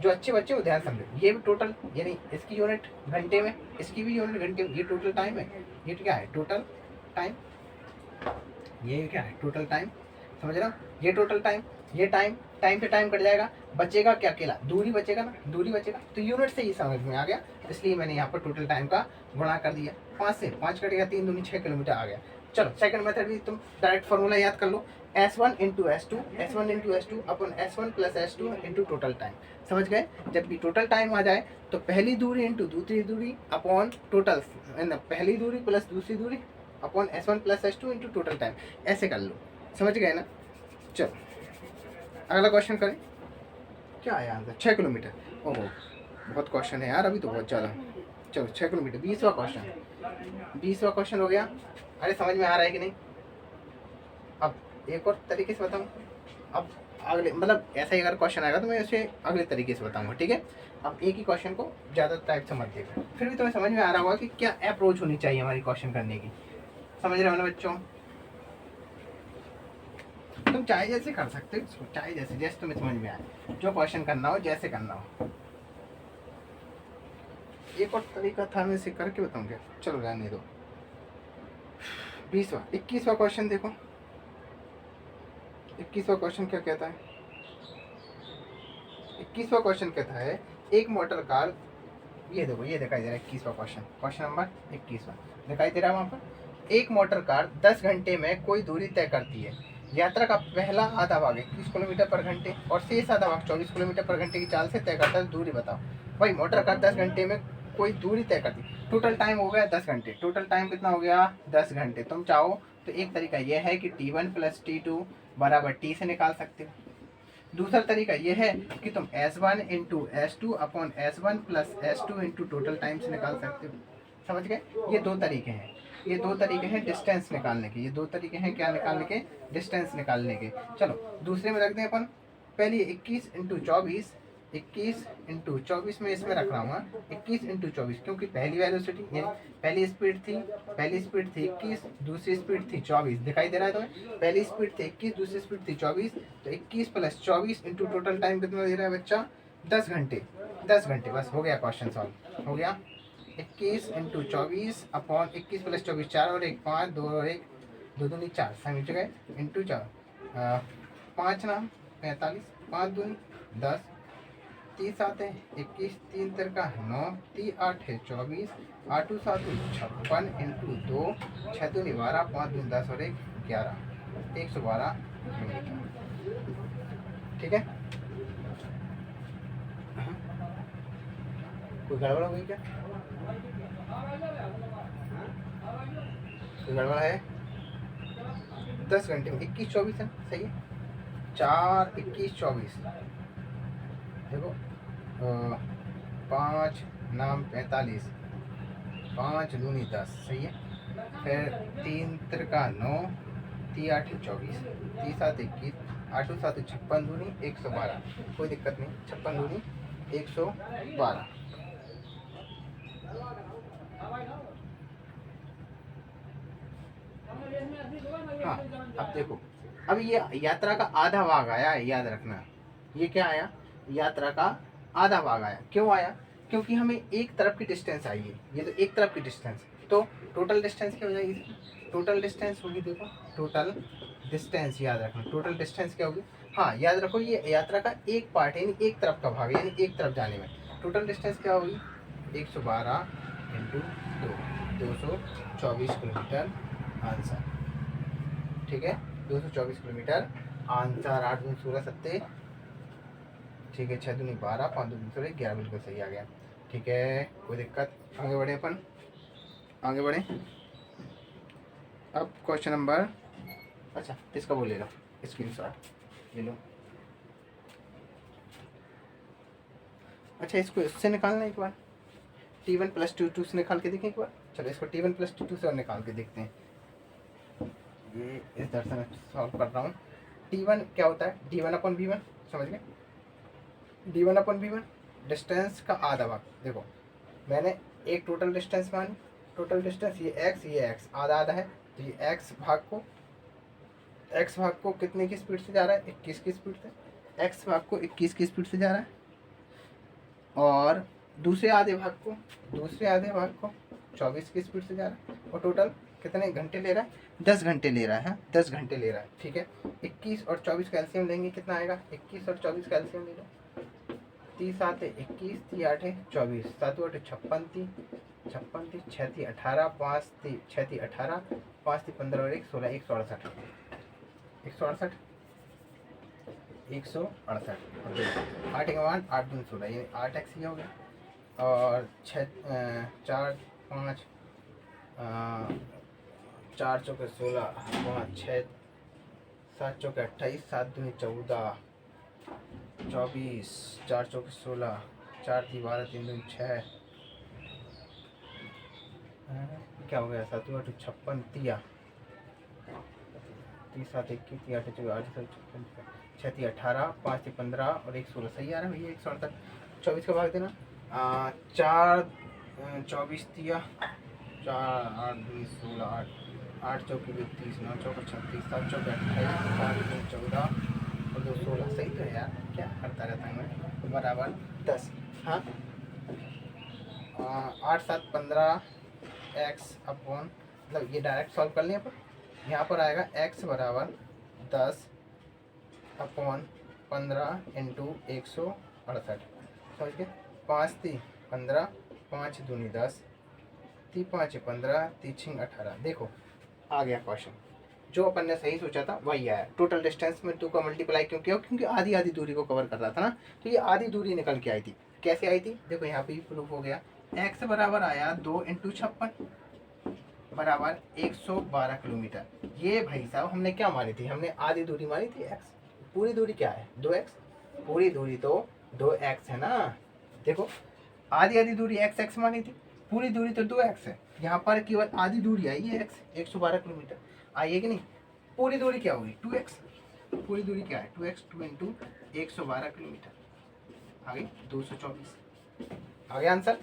जो अच्छे बच्चे हो ध्यान समझो, ये भी टोटल यानी इसकी यूनिट घंटे में, इसकी भी यूनिट घंटे में, ये टोटल टाइम है। ये क्या है टोटल टाइम, ये क्या है टोटल टाइम, समझ रहे हो? ये टोटल टाइम, ये टाइम, टाइम से टाइम कट जाएगा, बचेगा क्या? अकेला दूरी बचेगा ना, दूरी बचेगा, तो यूनिट से ही समझ में आ गया, इसलिए मैंने यहाँ पर टोटल टाइम का गुणा कर दिया। 5 से 5 कटेगा, 3 दूनी 6 किलोमीटर आ गया। चलो सेकंड मेथड भी तुम डायरेक्ट फॉर्मूला याद कर लो, S1 into S2, S1 into S2 अपन S1 plus S2 into total time. समझ गए? जब भी टोटल टाइम आ जाए तो पहली दूरी इंटू दूसरी दूरी अपॉन टोटल, पहली दूरी प्लस दूसरी दूरी upon S1 plus S2 into total time, ऐसे कर लो। समझ गए ना? चलो अगला क्वेश्चन करें। क्या आया आंसर? 6 किलोमीटर। ओहो बहुत क्वेश्चन है यार अभी तो, बहुत ज़्यादा। चलो 6 किलोमीटर, 20वां क्वेश्चन, 20वां क्वेश्चन हो गया। अरे समझ में आ रहा है कि नहीं? अब एक और तरीके से बताऊँ, अब अगले मतलब ऐसा ही अगर क्वेश्चन आएगा तो मैं उसे अगले तरीके से बताऊंगा, ठीक है? अब एक ही क्वेश्चन को ज़्यादा टाइप से मत देखो, फिर भी तुम्हें समझ में आ रहा होगा कि क्या अप्रोच होनी चाहिए हमारी क्वेश्चन करने की। समझ रहे हो ना बच्चों? तुम चाहे जैसे कर सकते हो इसको, चाहे जैसे जैसे तुम्हें समझ में आए, जो क्वेश्चन करना हो जैसे करना हो। एक और तरीका था, मैं इसे करके बताऊंगा, चलो रहने दो। 21वां क्वेश्चन देखो, 21वां क्वेश्चन क्या कहता है? 21वां क्वेश्चन कहता है एक मोटर कार, ये देखो ये दिखाई दे रहा है 21वां क्वेश्चन, क्वेश्चन नंबर 21वां दिखाई दे रहा है वहाँ पर। एक मोटर कार 10 घंटे में कोई दूरी तय करती है। यात्रा का पहला आधा भाग 21 किलोमीटर पर घंटे और शेष आधा भाग 24 किलोमीटर पर घंटे की चाल से तय करता है। दूरी बताओ। भाई मोटर कार 10 घंटे में कोई दूरी तय करती है, टोटल टाइम हो गया 10 घंटे, टोटल टाइम कितना हो गया? 10 घंटे। तुम चाहो तो एक तरीका यह है कि T1 प्लस T2 बराबर T से निकाल सकते हो। दूसरा तरीका यह है कि तुम S1 into S2 upon S1 plus S2 into total time से निकाल सकते हो। समझ गए? ये दो तरीके हैं, ये दो तरीके हैं डिस्टेंस निकालने के, ये दो तरीके हैं क्या निकालने के? डिस्टेंस निकालने के। चलो दूसरे में रखते हैं अपन, पहले 21 इंटू 24, 21 इंटू 24 में इसमें रख रहा हूँ 21 इंटू 24, क्योंकि पहली वेलोसिटी यानी पहली स्पीड थी 21, दूसरी स्पीड थी 24, दिखाई दे रहा है तुम्हें? पहली स्पीड थी 21, दूसरी स्पीड थी 24, तो 21 प्लस 24 इंटू टोटल टाइम कितना दे रहा है बच्चा? 10 घंटे। 10 घंटे, बस हो गया क्वेश्चन सॉल्व, हो गया। 21 इंटू 24 अपॉन 21 प्लस 24, 4 और 1 5, 2 और 1 2 दूनी 4, समझ गए? इंटू 4, 5 नाम 45, 5 दूनी 10, 30 आते हैं 21, 3 तिरका 9, 3 8 है 24, 8 7 56 इंटू 2, 6 दूनी 12, 5 दूनी 10 और 1 11, 112 किलोमीटर। ठीक है? कोई गड़बड़ हो गई क्या? कोई गड़बड़ है? 10 घंटे में 21 24 है, सही है। 4 21 24 देखो, 5 नाम 45, 5 दूनी 10, सही है। फिर 3 तिरका 9, 3 8 24, 3 7 21, 8 7 56 दूनी 112, कोई दिक्कत नहीं, 56 दूनी 112। हाँ अब देखो, अब ये यात्रा का आधा भाग आया है, याद रखना। ये क्या आया? यात्रा का आधा भाग आया। क्यों आया? क्योंकि हमें एक तरफ की डिस्टेंस आई है, ये तो एक तरफ की डिस्टेंस, तो टोटल डिस्टेंस क्या हो जाएगी? टोटल डिस्टेंस होगी, देखो टोटल डिस्टेंस याद रखना, टोटल डिस्टेंस क्या होगी? हाँ याद रखो, ये यात्रा का एक पार्ट है, यानी एक तरफ का भाग है, यानी एक तरफ जाने में टोटल डिस्टेंस क्या होगी? 112 इंटू 2, 224 किलोमीटर आंसर। ठीक है, 224 किलोमीटर आंसर। 8 दूनी 16 सत्ते, ठीक है, 6 दूनी 12, 5 दूनी 16, 11, बिल्कुल सही आ गया। ठीक है, कोई दिक्कत? आगे बढ़े अपन, आगे बढ़े। अब क्वेश्चन नंबर, अच्छा इसका वो ले लो स्क्रीनशॉट ले लो। अच्छा इसको इससे निकालना एक बार, T1 प्लस T2 से निकाल के देखें एक बार। चलो इसको T1 प्लस T2 से और निकाल के देखते हैं। ये इस तरह से मैं सॉल्व कर रहा हूँ। T1 क्या होता है? D1 अपन V1, समझ गए? D1 अपन V1 डिस्टेंस का आधा भाग। देखो मैंने एक टोटल डिस्टेंस मानी, टोटल डिस्टेंस ये एक्स आधा आधा है, तो ये एक्स भाग को कितने की स्पीड से जा रहा है, 21 की स्पीड से, एक्स भाग को 21 की स्पीड से जा रहा है। और दूसरे आधे भाग को 24 की स्पीड से जा रहा है। और टोटल कितने घंटे ले रहा है, 10 घंटे ले रहा है। 10 घंटे ले रहा है, ठीक है। 21 और 24 का एलसीएम लेंगे, कितना आएगा, 21 और 24 का एलसीएम ले लो, 30 आते 21, 30 आठे 24, 7 आठे 56, 56 6 थी 18, 5 थी 6 थी 18, 5 थी 15 और 1 16, 168, 168, 168। 8 के बाद 8 दूनी 16, यानी 8x ये हो गया। और 4 5 4 चौके 16, 5 6 7 चौके 28, 7 दूनी 14, 24, 4 चौके 16, 4 दी 12, 3 दूनी 6, क्या हो गया, 7 8 56, 30 7 21, 30 8 54, 6 थी 18, 5 थी 15 और 1 16, सही आ रहा है भैया। 168, 24 का भाग देना, 4 24 दिया, 4 8 20 16, 8 चौके 32, 9 चौके 36, 7 चौके 28, 7 2 14 और 2 16, सही तो है यार, क्या करता रहता हूँ मैं, तो बराबर 10। हाँ 8 7 15 एक्स अपॉन, मतलब ये डायरेक्ट सॉल्व कर लें, पर यहाँ पर आएगा x बराबर 10 अपॉन 15 इंटू 168, समझ गए। 5 थी 15, 5 दूनी 10, 3 5 15, 3 6 18। देखो आ गया क्वेश्चन, जो अपन ने सही सोचा था वही आया। टोटल डिस्टेंस में 2 का मल्टीप्लाई क्यों किया, क्योंकि आधी आधी दूरी को कवर कर रहा था ना, तो ये आधी दूरी निकल के आई थी। कैसे आई थी, देखो यहाँ पे प्रूफ हो गया। x बराबर आया 2 इंटू 56 बराबर 112 किलोमीटर। ये भाई साहब हमने क्या मानी थी, हमने आधी दूरी मानी थी x, पूरी दूरी क्या है 2x, पूरी दूरी तो 2x है ना। देखो आधी आधी दूरी x x मानी थी, पूरी दूरी तो 2x है, यहाँ पर केवल आधी दूरी आई है x, 112 किलोमीटर आई है कि नहीं। पूरी दूरी क्या होगी 2x, पूरी दूरी क्या है 2x, 2 इंटू 112 किलोमीटर आ गई 224। आ गया आंसर।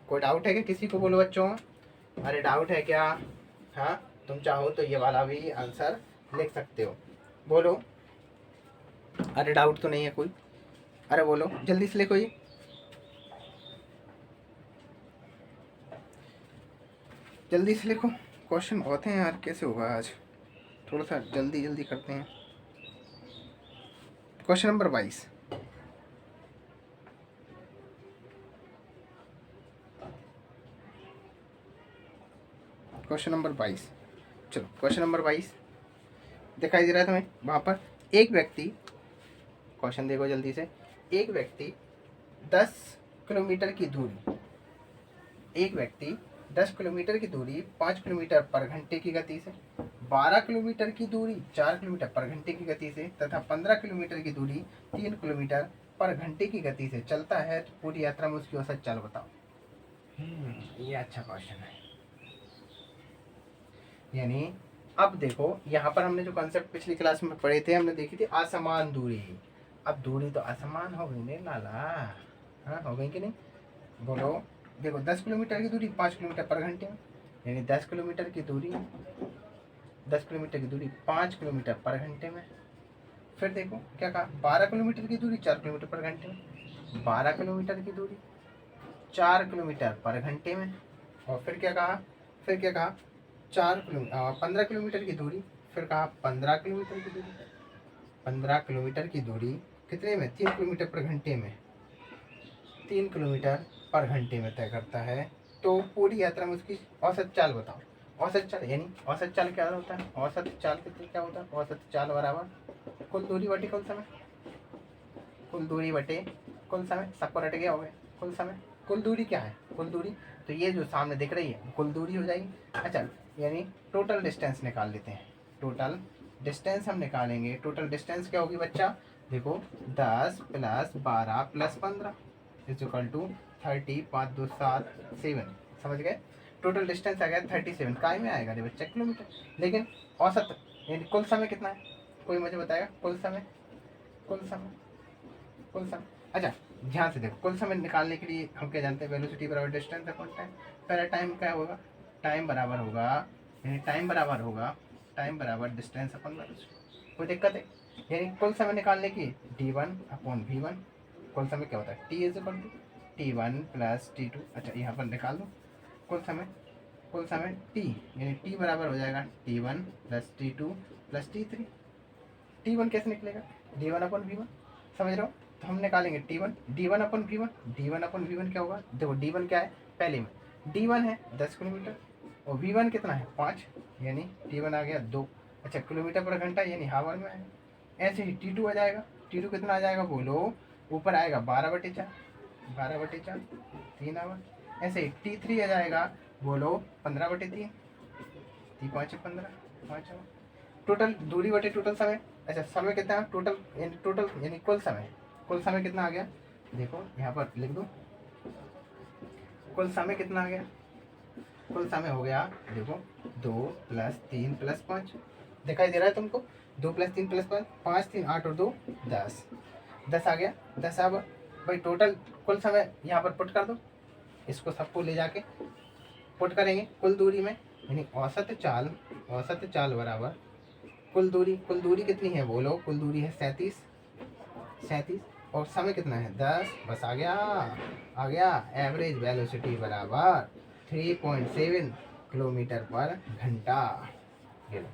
कोई डाउट है क्या किसी को, बोलो बच्चों, अरे डाउट है क्या। हाँ तुम चाहो तो ये वाला भी आंसर लिख सकते हो, बोलो। अरे डाउट तो नहीं है कोई, अरे बोलो जल्दी से लिखो, ये जल्दी से लिखो, क्वेश्चन बहुत हैं यार, कैसे होगा आज, थोड़ा सा जल्दी जल्दी करते हैं। क्वेश्चन नंबर 22, क्वेश्चन नंबर 22, चलो क्वेश्चन नंबर 22 दिखाई दे रहा है तुम्हें वहाँ पर। एक व्यक्ति, क्वेश्चन देखो जल्दी से, एक व्यक्ति 10 किलोमीटर की दूरी, एक व्यक्ति 10 किलोमीटर की दूरी 5 किलोमीटर पर घंटे की गति से, 12 किलोमीटर की दूरी 4 किलोमीटर पर घंटे की गति से तथा 15 किलोमीटर की दूरी 3 किलोमीटर पर घंटे की गति से चलता है, तो पूरी यात्रा में उसकी औसत चाल बताओ। ये अच्छा क्वेश्चन है। यानी अब देखो यहाँ पर हमने जो कॉन्सेप्ट पिछली क्लास में पढ़े थे, हमने देखी थी असमान दूरी। अब दूरी तो असमान हो गई नहीं लाला, हाँ हो गई कि नहीं, बोलो। देखो 10 किलोमीटर की दूरी 5 किलोमीटर पर घंटे में, यानी 10 किलोमीटर की दूरी 5 किलोमीटर पर घंटे में। फिर देखो क्या कहा, 12 किलोमीटर की दूरी 4 किलोमीटर पर घंटे में, 12 किलोमीटर की दूरी 4 किलोमीटर पर घंटे में। और फिर क्या कहा, 15 किलोमीटर की दूरी, फिर कहा 15 किलोमीटर की दूरी, 15 किलोमीटर की दूरी कितने में, 3 किलोमीटर पर घंटे में, 3 किलोमीटर पर घंटे में तय करता है। तो पूरी यात्रा में उसकी औसत चाल बताओ। औसत चाल यानी औसत चाल क्या होता है, औसत चाल कितनी क्या होता है, औसत चाल बराबर कुल दूरी बटे कुल समय, कुल दूरी बटे कुल समय, सबको रट गया हो गया, कुल समय। कुल दूरी क्या है, कुल दूरी तो ये जो सामने दिख रही है कुल दूरी हो जाएगी। अच्छा यानी टोटल डिस्टेंस निकाल लेते हैं, टोटल डिस्टेंस हम निकालेंगे। टोटल डिस्टेंस क्या होगी बच्चा, देखो 10 plus 12 plus 15 is equal to 30, 5 2 7 7, समझ गए। टोटल डिस्टेंस आ गया 37, काय में आएगा रे बच्चा, किलोमीटर। लेकिन औसत यानी कुल समय कितना है, कोई मुझे बताएगा कुल समय, कुल समय, कुल समय। अच्छा ध्यान से देखो, कुल समय निकालने के लिए हम क्या जानते हैं, वेलोसिटी बराबर डिस्टेंस अपॉन टाइम। पहला टाइम क्या होगा, टाइम बराबर डिस्टेंस अपन वेलोसिटी। कोई दिक्कत है? यानी कुल समय निकालने की d1/v1, कुल समय क्या होता है t=t1 + t2। अच्छा यहाँ पर निकाल दो कुल समय t, यानी t बराबर हो जाएगा t1 + t2 + t3। t1 कैसे निकलेगा, d1/v1, समझ रहे हो? तो हम निकालेंगे t1 d1/v1 क्या होगा, देखो d1 क्या है पहले में, d1 है 10 किलोमीटर और v1 कितना है 5, यानी t1 आ गया 2। अच्छा किलोमीटर पर घंटा यानी हावर में है। ऐसे ही t2 आ जाएगा, t2 कितना आ जाएगा बोलो, ऊपर आएगा 12/4 3 आवर। ऐसे ही t3 आ जाएगा बोलो 15/3, 3×5 = 15 5 आवर। टोटल दूरी बटे टोटल समय। अच्छा समय कितना है टोटल यानी कुल समय कितना आ गया, देखो यहाँ पर लिख दो, कुल समय कितना आ गया, कुल समय हो गया देखो 2 + 3 + 5, दिखाई दे रहा है तुमको, 2 + 3 + 5, 5 3 8 और 2 10, 10 आ गया 10 आवर। भाई टोटल कुल समय यहाँ पर पुट कर दो, इसको सबको ले जाके पुट करेंगे कुल दूरी में, यानी औसत चाल बराबर कुल दूरी कितनी है बोलो, कुल दूरी है 37 और समय कितना है 10, बस आ गया एवरेज वेलोसिटी बराबर 3.7 किलोमीटर पर घंटा। ये लो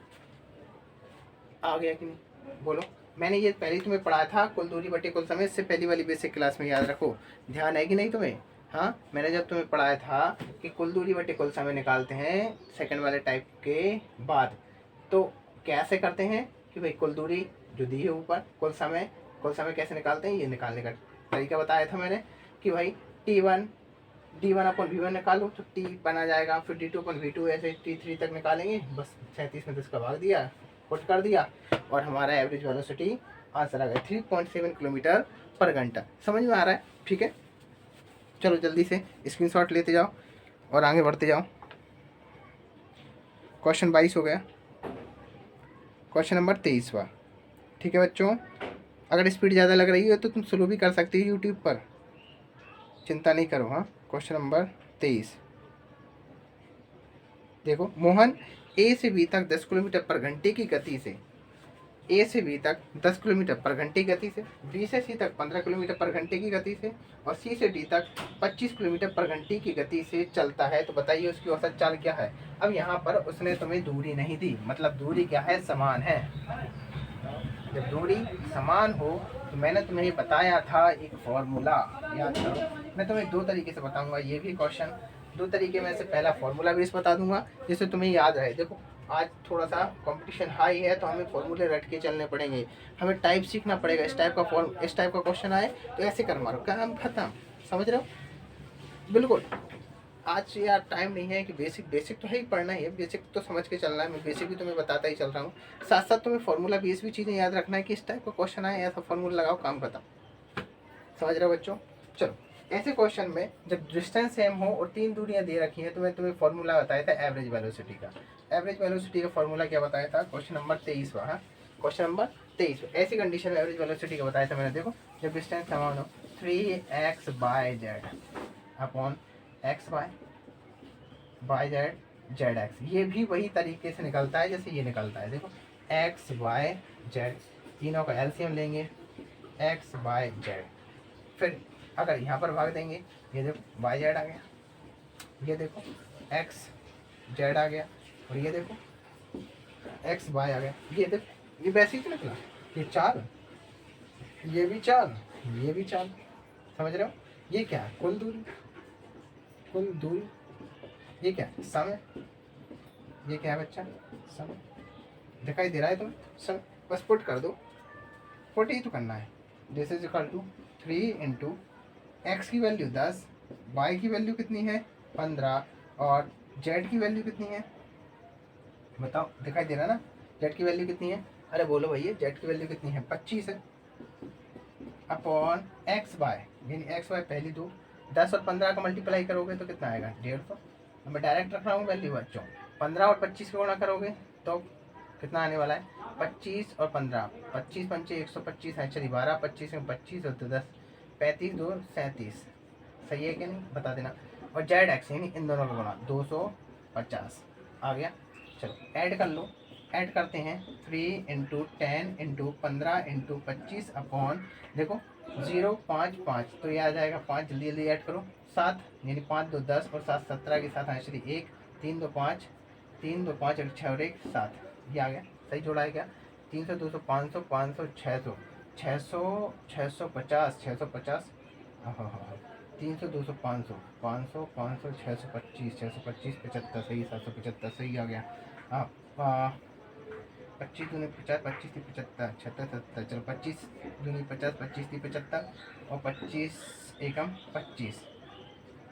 आ गया कि नहीं बोलो, मैंने ये पहले ही तुम्हें पढ़ाया था कुल दूरी बटे कुल समय, इससे पहली वाली बेसिक क्लास में, याद रखो, ध्यान है कि नहीं तुम्हें? हाँ मैंने जब तुम्हें पढ़ाया था कि कुल दूरी बटे कुल समय निकालते हैं सेकंड वाले टाइप के बाद, तो कैसे करते हैं कि भाई कुल दूरी जो दी है ऊपर, कुल समय कैसे निकालते हैं, ये निकालने का तरीका बताया था मैंने कि भाई t1 d1/v1 निकालो तो t बना जाएगा, फिर d2/v2, ऐसे t3 तक निकालेंगे, बस 37 में 10 का भाग दिया, पुट कर दिया और हमारा एवरेज वेलोसिटी आंसर आ गया 3.7 किलोमीटर पर घंटा। समझ में आ रहा है? ठीक है, चलो जल्दी से स्क्रीनशॉट लेते जाओ और आगे बढ़ते जाओ। क्वेश्चन 22 हो गया, क्वेश्चन नंबर 23वां। ठीक है बच्चों, अगर स्पीड ज़्यादा लग रही है तो तुम स्लो भी कर सकते हो यूट्यूब पर, चिंता नहीं करो। हाँ क्वेश्चन नंबर 23 देखो, मोहन ए से बी तक 10 किलोमीटर पर घंटे की गति से, ए से बी तक 10 किलोमीटर पर घंटे की गति से, बी से सी तक 15 किलोमीटर पर घंटे की गति से और सी से डी तक 25 किलोमीटर पर घंटे की गति से चलता है, तो बताइए उसकी औसत चाल क्या है। अब यहाँ पर उसने तुम्हें दूरी नहीं दी, मतलब दूरी क्या है, समान है। जब दूरी समान हो तो मैंने तुम्हें बताया था एक फॉर्मूला, याद करो। मैं तुम्हें दो तरीके से बताऊंगा ये भी क्वेश्चन, दो तरीके में से पहला फॉर्मूला बेस बता दूंगा जिससे तुम्हें याद रहे। देखो आज थोड़ा सा कंपटीशन हाई है तो हमें फॉर्मूले रट के चलने पड़ेंगे, हमें टाइप सीखना पड़ेगा। इस टाइप का क्वेश्चन आए तो ऐसे कर मारो, काम खत्म। समझ रहे हो? बिल्कुल। आज यार टाइम नहीं है कि बेसिक तो है ही, पढ़ना ही है, बेसिक तो समझ के चलना है। मैं बेसिक भी तुम्हें बताता ही चल रहा हूँ, साथ साथ तुम्हें फॉर्मूला बेस भी चीज़ें याद रखना है कि इस टाइप का क्वेश्चन आए ऐसा फॉर्मूला लगाओ, काम खत्म। समझ रहे हो बच्चों? चलो, ऐसे क्वेश्चन में जब डिस्टेंस सेम हो और तीन दूरियां दे रखी हैं तो मैं तुम्हें फॉर्मूला बताया था एवरेज वेलोसिटी का। एवरेज वेलोसिटी का फॉर्मूला क्या बताया था, क्वेश्चन नंबर 23वां। हाँ क्वेश्चन नंबर 23, ऐसी कंडीशन में एवरेज वेलोसिटी का बताया था मैंने। देखो जब डिस्टेंस समान हो 3x/z अपॉन x/z, ये भी वही तरीके से निकलता है जैसे ये निकलता है। देखो x/z, तीनों का एलसीएम लेंगे x/z, फिर अगर यहाँ पर भाग देंगे, ये देखो y z आ गया, ये देखो x z आ गया और ये देखो x y आ गया। ये देखो ये वैसे ही तो निकला, ये चाल, ये भी चाल, ये भी चाल। समझ रहे हो? ये क्या है, कुल दूरी। ये क्या है, समय। ये क्या है बच्चा, समय। दिखाई दे रहा है तुम्हें समय? बस पुट कर दो, पुट ही तो करना है। This is equal to 3 × x की वैल्यू 10, y की वैल्यू कितनी है 15 और z की वैल्यू कितनी है बताओ, दिखाई दे रहा ना, z की वैल्यू कितनी है? अरे बोलो भैया, z की वैल्यू कितनी है 25 है, अपॉन xy, यानी xy पहली दो, 10 और 15 का मल्टीप्लाई करोगे तो कितना आएगा 150। मैं डायरेक्ट रख रहा हूँ वैल्यू बच्चों, 15 और 25 को गुणा करोगे तो कितना आने वाला है 25 और 15, 25 पंचे 125 है, चलिए 12, 25 में 25 और 10, 35 2 37। सही है कि नहीं बता देना। और जेड एक्स यानी इन दोनों का गुणा 250 आ गया। चलो ऐड कर लो, ऐड करते हैं 3 इंटू 10 इंटू 15 इंटू 25 अपॉन देखो 055, तो ये आ जाएगा 5, जल्दी जल्दी ऐड करो 7 यानी 5 2 10 और 7 17 के साथ आंसर 1 3 2 5 3 2 5 और 6 और 1 7, ये आ गया सही जोड़ा है क्या। 300 200 500 500 600 600 650 650 हाँ हाँ हाँ 300 200 500 500 500 625 625 75 सही 775 सही आ गया। हाँ 25 दूनी 50 25 थी 75 76 77 चलो 25 दूनी 50 25 थी 75 और 25 एकम 25,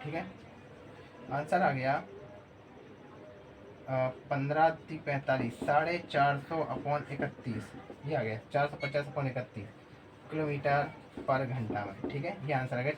ठीक है। आंसर आ गया 15 थी 45 450 अपॉन 31, ये आ गया 450 अपॉन 31 किलोमीटर पर घंटा में, ठीक है। ये आंसर आ गया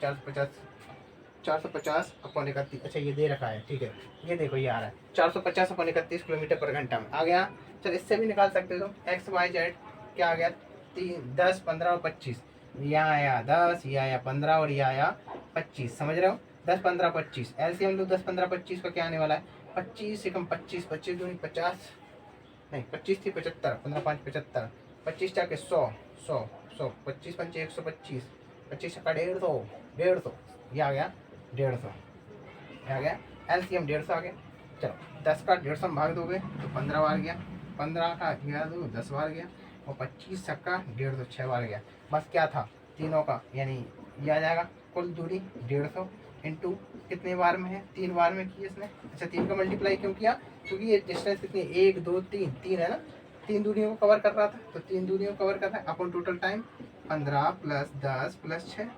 450 अपॉन 31। अच्छा ये दे रखा है, ठीक है, ये देखो ये आ रहा है 450 अपॉन 31 किलोमीटर पर घंटा में आ गया। चल इससे भी निकाल सकते हो तुम एक्स वाई जेड, क्या आ गया 3 10 15 और 25, यहाँ आया 10, ये आया 15 और ये आया 25, समझ रहे हो 10 15 25 एलसीएम लो 10 15 25 का क्या आने वाला है 25 से कम 25 25 दूनी 50 नहीं 25 थी 75 15 5 75 25 जाके 100 100 100 25 पंचे 125 25 का 150 150, ये आ गया 150, आ गया एलसीएम 150 आ गया। चलो 10 का 150 में भाग दोगे तो 15 बार गया, 15 का 11 10 बार गया और 25 का 150 6 बार गया। बस क्या था तीनों का, यानी ये आ जाएगा कुल दूरी 150 इंटू कितने बार में है 3 बार में की इसने। अच्छा 3 का मल्टीप्लाई क्यों किया, क्योंकि ये डिस्टेंस कितनी 1 2 3 3 है ना, 3 दूरियों को कवर कर रहा था तो 3 दूरियों को कवर कर रहा है। अपन total time 15 plus 10 plus 6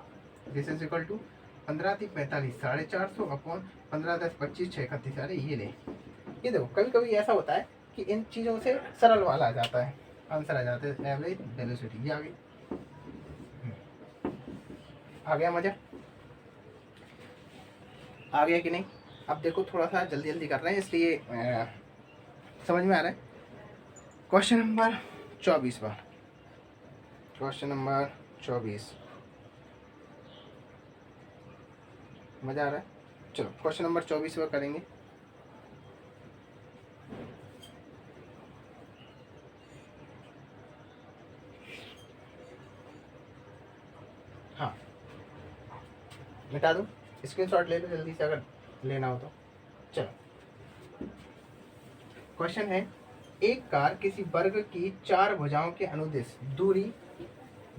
this is equal to 15 थी 45 450 अपॉन 15 10 25 6 31। अरे ये ले, ये देखो कभी कभी ऐसा होता है कि इन चीज़ों से सरल वाला आ जाता है, आंसर आ जाता है एवरेज वेलोसिटी। ये आ गई, आ गया मजा, आ गया कि नहीं। अब देखो थोड़ा सा जल्दी जल्दी कर रहे हैं इसलिए समझ में आ रहा है। क्वेश्चन नंबर 24 बार, क्वेश्चन नंबर 24 मज़ा आ रहा है। चलो क्वेश्चन नंबर 24 पर करेंगे। हाँ मिटा दूँ, स्क्रीनशॉट ले लो जल्दी से अगर लेना हो तो। चलो क्वेश्चन है, एक कार किसी वर्ग की 4 भुजाओं के अनुदिश दूरी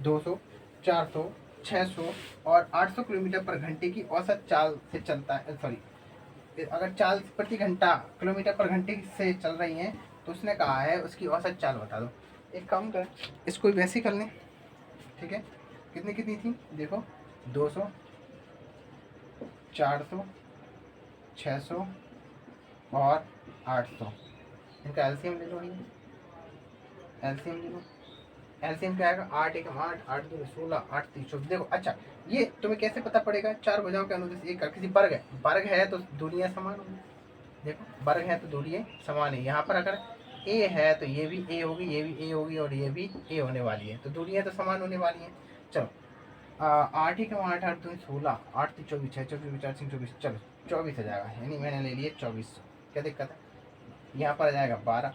200 400 600 और 800 किलोमीटर पर घंटे की औसत चाल से चलता है, सॉरी अगर चाल प्रति घंटा किलोमीटर पर घंटे से चल रही हैं तो उसने कहा है उसकी औसत चाल बता दो। एक काम कर, इसको वैसे ही कर लें, ठीक है। कितनी कितनी थी देखो 200 400 600 और 800, इनका एलसीएम ले लो, एलसीएम ले लो। एलसीएम क्या आएगा 8 एकम 8 8 दूनी 16 8 3 24। देखो अच्छा ये तुम्हें कैसे पता पड़ेगा, 4 भुजाओं के अनुदिश एक किसी वर्ग है तो दूरियां समान होंगी। देखो वर्ग है तो दूरियां समान है, यहाँ पर अगर ए है तो ये भी ए होगी ये भी ए होगी और ये भी ए होने वाली है, तो दूरियां तो समान होने वाली हैं। चलो 8 एकम 8 8 दूनी 16 8 3 24 6 24 4 3 24, चलो 24 आ जाएगा, यानी मैंने ले लिए 24। क्या दिक्कत है, यहाँ पर आ जाएगा 12,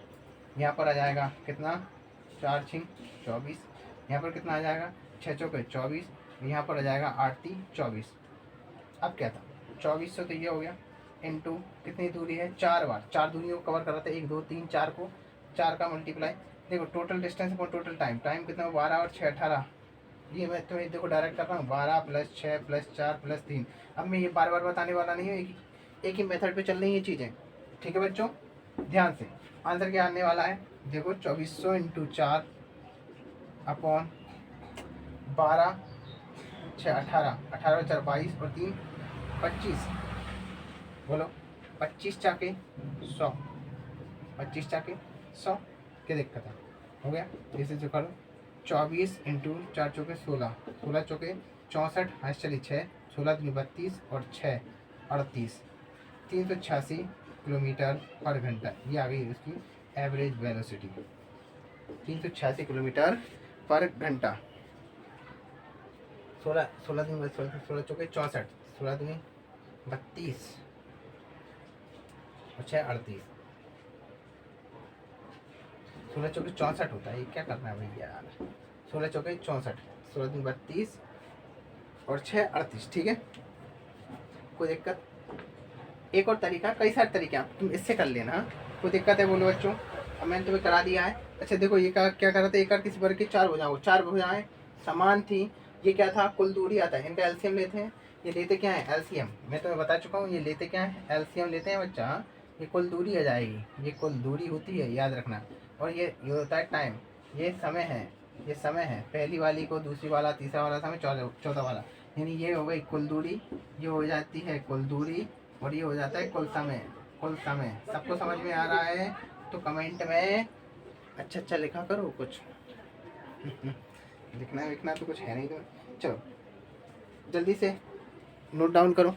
यहाँ पर आ जाएगा कितना 4 6 24, यहाँ पर कितना आ जाएगा 6 चौके 24, यहाँ पर आ जाएगा 8 3 24। अब क्या था 2400 तो ये हो गया इनटू कितनी दूरी है 4 बार, 4 दूरियों को कवर कर रहा था 1 2 3 4 को, 4 का मल्टीप्लाई देखो total distance upon total time, time कितना 12 और 6 18। ये मैं तुम्हें देखो डायरेक्ट कर रहा हूँ 12 प्लस 6 प्लस 4 प्लस 3। अब मैं ये बार बार बताने वाला नहीं हूँ, एक ही मेथड पे चल रही है चीज़ें, ठीक है बच्चों ध्यान से। आंसर क्या आने वाला है देखो 2400 इंटू 4 अपॉन 12 6 18 18 4 22 और 3 25, बोलो 25 चाके 100 25 चाके 100, क्या दिक्कत है हो गया। इसे जो करो 24 इंटू 4 चौके 16 16 चौके 64 हाथ चली 6 16 दूनी 32 और 6 38 386 किलोमीटर पर घंटा, ये आ गई उसकी एवरेज वेलोसिटी 386 किलोमीटर पर घंटा। 16 16 दिन 16 चौके 64 16 दिन 32 और 6 38, 16 चौके 64 होता है। ये क्या करना है भैया यार, 16 चौके 64, 16 दूनी 32 और 6 38, ठीक है। कोई दिक्कत? एक और तरीका, कई सारे तरीके आप तुम इससे कर लेना, हाँ? कोई दिक्कत है बोलो बच्चों? अब मैंने तुम्हें करा दिया है। अच्छा देखो ये क्या कर रहा था, एक और किसी वर्ग की 4 भुजाएं, 4 भुजाएं समान थी। ये क्या था, कुल दूरी आता है, इनका एलसीएम लेते हैं। ये लेते क्या है, एलसीएम। मैं तुम्हें बता चुका हूँ, ये लेते क्या है, एलसीएम लेते हैं बच्चा। ये कुल दूरी आ जाएगी, ये कुल दूरी होती है, याद रखना। और ये होता है टाइम, ये समय है, ये समय है। पहली वाली को दूसरी वाला, तीसरा वाला समय, चौथा वाला, यानी ये हो गई कुल दूरी, ये हो जाती है कुल दूरी, और ये हो जाता है कुल समय। कुल समय सबको समझ में आ रहा है तो कमेंट में अच्छा लिखा करो कुछ। लिखना लिखना तो कुछ है नहीं। तो चलो जल्दी से नोट डाउन करो।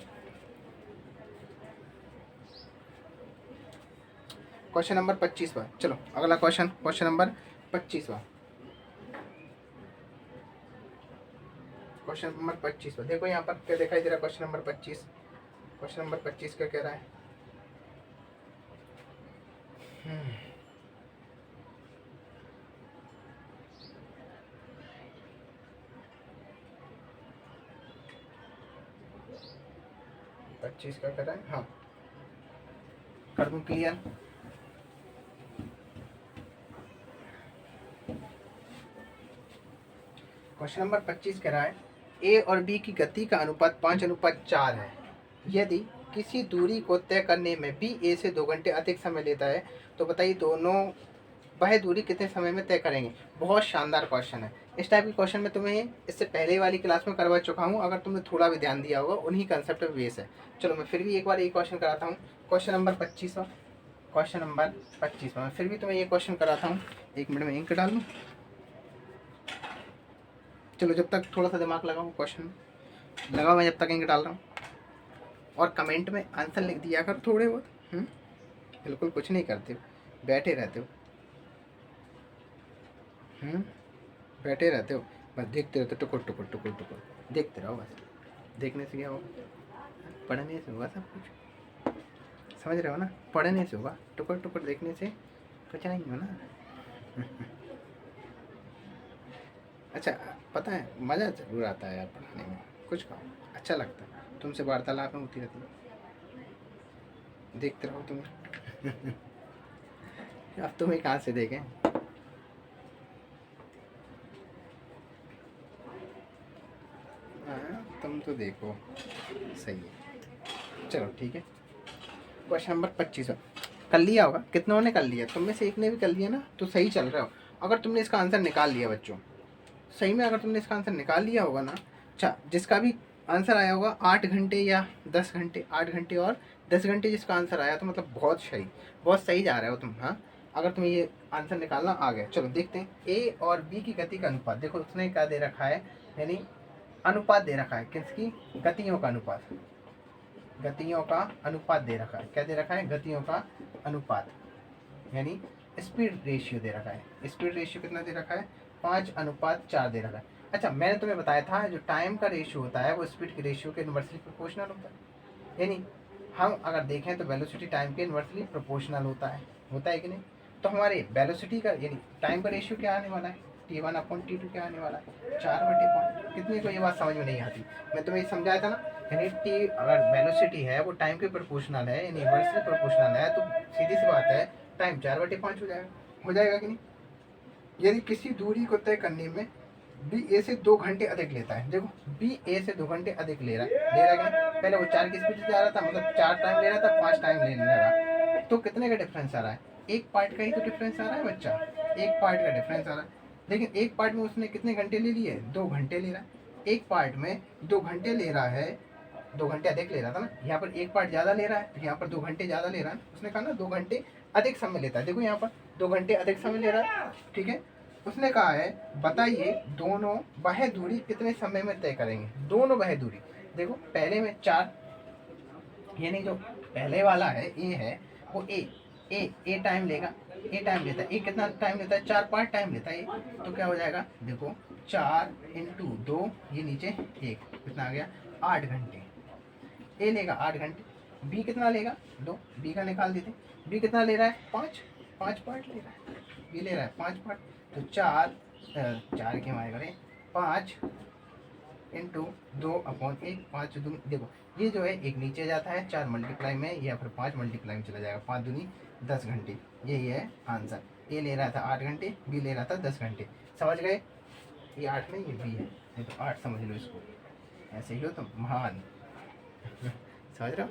क्वेश्चन नंबर 25वां, चलो अगला क्वेश्चन, क्वेश्चन नंबर 25वां। क्वेश्चन नंबर 25वां देखो यहाँ पर क्या दिखाई दे रहा है। क्वेश्चन नंबर 25, क्वेश्चन नंबर 25 का कह रहा है, पच्चीस का कह रहा है, हाँ कर दूं क्लियर। क्वेश्चन नंबर 25 कह रहा है, ए और बी की गति का अनुपात 5:4 है। यदि किसी दूरी को तय करने में बी ए से 2 घंटे अधिक समय लेता है तो बताइए दोनों वह दूरी कितने समय में तय करेंगे। बहुत शानदार क्वेश्चन है। इस टाइप के क्वेश्चन में तुम्हें इससे पहले वाली क्लास में करवा चुका हूँ, अगर तुमने थोड़ा भी ध्यान दिया होगा, उन्हीं कंसेप्ट पे बेस है। चलो मैं फिर भी एक बार ये क्वेश्चन कराता हूँ, क्वेश्चन नंबर 25वां, क्वेश्चन नंबर 25वां। फिर भी तुम्हें ये क्वेश्चन कराता हूँ, 1 मिनट में इंक डाल लूँ। चलो जब तक थोड़ा सा दिमाग लगाओ, क्वेश्चन लगाओ, मैं जब तक इंक डाल रहा हूँ। और कमेंट में आंसर लिख दिया कर थोड़े बहुत। बिल्कुल कुछ नहीं करते हो, बैठे रहते हो। बैठे रहते हो, बस देखते रहते, टुकुर टुकुर टुकुर टुकुर देखते रहो बस। देखने से क्या होगा, पढ़ने से होगा सब कुछ, समझ रहे हो ना? पढ़ने से होगा, टुकुर टुकुर देखने से कुछ नहीं हो ना। अच्छा पता है मज़ा ज़रूर आता है यार पढ़ाने में, कुछ कहो अच्छा लगता है, तुमसे वार्तालाप में होती रहती है, देखते रहो तुम्हें। अब तुम्हें कहाँ से देखें। तुम तो देखो सही है। चलो ठीक है, क्वेश्चन नंबर 25 कर लिया होगा, कितनों ने कर लिया? तुम में से एक ने भी कर लिया ना, तो सही चल रहे हो। अगर तुमने इसका आंसर निकाल लिया बच्चों, सही में अगर तुमने इसका आंसर निकाल लिया होगा ना, अच्छा जिसका भी आंसर आया होगा 8 घंटे या 10 घंटे, 8 घंटे और 10 घंटे जिसका आंसर आया, तो मतलब बहुत सही जा रहे हो तुम। हाँ अगर तुम्हें ये आंसर निकालना आ गया। चलो देखते हैं, ए और बी की गति का अनुपात। देखो उसने क्या दे रखा है, यानी अनुपात दे रखा है, किसकी? गतियों का अनुपात, गतियों का अनुपात दे रखा है। क्या दे रखा है? गतियों का अनुपात, यानी स्पीड रेशियो दे रखा है। स्पीड रेशियो कितना दे रखा है? 5:4 दे रखा है। अच्छा मैंने तुम्हें बताया था जो टाइम का रेशियो होता है वो स्पीड के रेशियो के इनवर्सली प्रोपोर्शनल होता है। यानी हम अगर देखें तो वेलोसिटी टाइम के इनवर्सली प्रोपोर्शनल होता है कि नहीं? तो हमारे वेलोसिटी का यानी टाइम का रेशियो क्या आने वाला है? T1/T2 क्या आने वाला है? 4/5। कितने को ये बात समझ में नहीं आती? मैं तुम्हें समझाया था ना, यानी टी अगर वेलोसिटी है वो टाइम के प्रोपोर्शनल है, यानी इनवर्सली प्रोपोर्शनल है, तो सीधी सी बात है टाइम 4/5 हो जाएगा कि नहीं? यदि किसी दूरी को तय करने में बी ए से 2 घंटे अधिक लेता है, देखो बी ए से 2 घंटे अधिक ले रहा है कि नहीं? पहले वो 4 की स्पीड से जा रहा था, मतलब 4 टाइम ले रहा था, 5 टाइम ले रहा, तो कितने का डिफरेंस आ रहा है? एक पार्ट का ही तो डिफरेंस आ रहा है बच्चा, एक पार्ट का डिफरेंस आ रहा है। लेकिन एक पार्ट में उसने कितने घंटे ले लिए? 2 घंटे ले रहा है। एक पार्ट में 2 घंटे ले रहा है, 2 घंटे अधिक ले रहा था ना, यहाँ पर एक पार्ट ज़्यादा ले रहा है, तो यहाँ पर 2 घंटे ज़्यादा ले रहा है। उसने कहा ना 2 घंटे अधिक समय लेता है, देखो यहाँ पर 2 घंटे अधिक समय ले रहा है, ठीक है। उसने कहा है बताइए दोनों वह दूरी कितने समय में तय करेंगे। दोनों वह दूरी, देखो पहले में 4, यानी जो पहले वाला है ए है वो ए टाइम लेगा, ए टाइम लेता है। ए कितना टाइम लेता है? 4 पार्ट टाइम लेता है। तो क्या हो जाएगा, देखो 4 × 2, ये नीचे 1, कितना आ गया? 8 घंटे। ए लेगा 8 घंटे, बी कितना लेगा 2, बी का निकाल देते। बी कितना ले रहा है 5 पार्ट ले रहा है, बी ले रहा है 5 पार्ट, तो 4 के हमारे करें 5 इंटू 2/1, 5 दूनी, देखो ये जो है एक नीचे जाता है 4 मल्टीप्लाई में या फिर 5 मल्टीप्लाई में चला जाएगा, 5 दूनी 10 घंटे, यही है आंसर। ए ले रहा था 8 घंटे, बी ले रहा था 10 घंटे, समझ गए? ये 8 में ये बी है, नहीं तो 8 समझ लो इसको, ऐसे ही हो तुम महान। समझ रहे हो?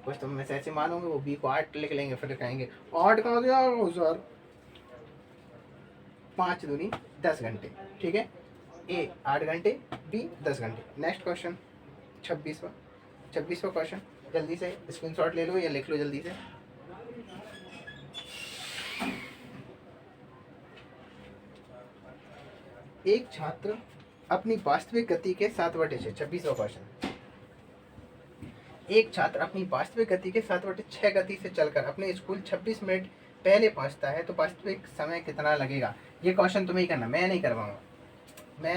कुछ तुम में से ऐसे मानोगे वो बी को 8 लिख लेंगे, फिर कहेंगे 8 कहाँ गया सर, 5 दूनी 10 घंटे, ठीक है? ए 8 घंटे, बी 10 घंटे। नेक्स्ट क्वेश्चन 26वां क्वेश्चन, जल्दी से स्क्रीनशॉट ले लो या लिख लो जल्दी से। एक छात्र अपनी वास्तविक गति के 7/6, 26वां क्वेश्चन, एक छात्र अपनी वास्तविक गति के 7/6 गति से चलकर अपने स्कूल 26 मिनट पहले पहुंचता है तो वास्तविक समय कितना लगेगा? ये क्वेश्चन तुम्हें ही करना, मैं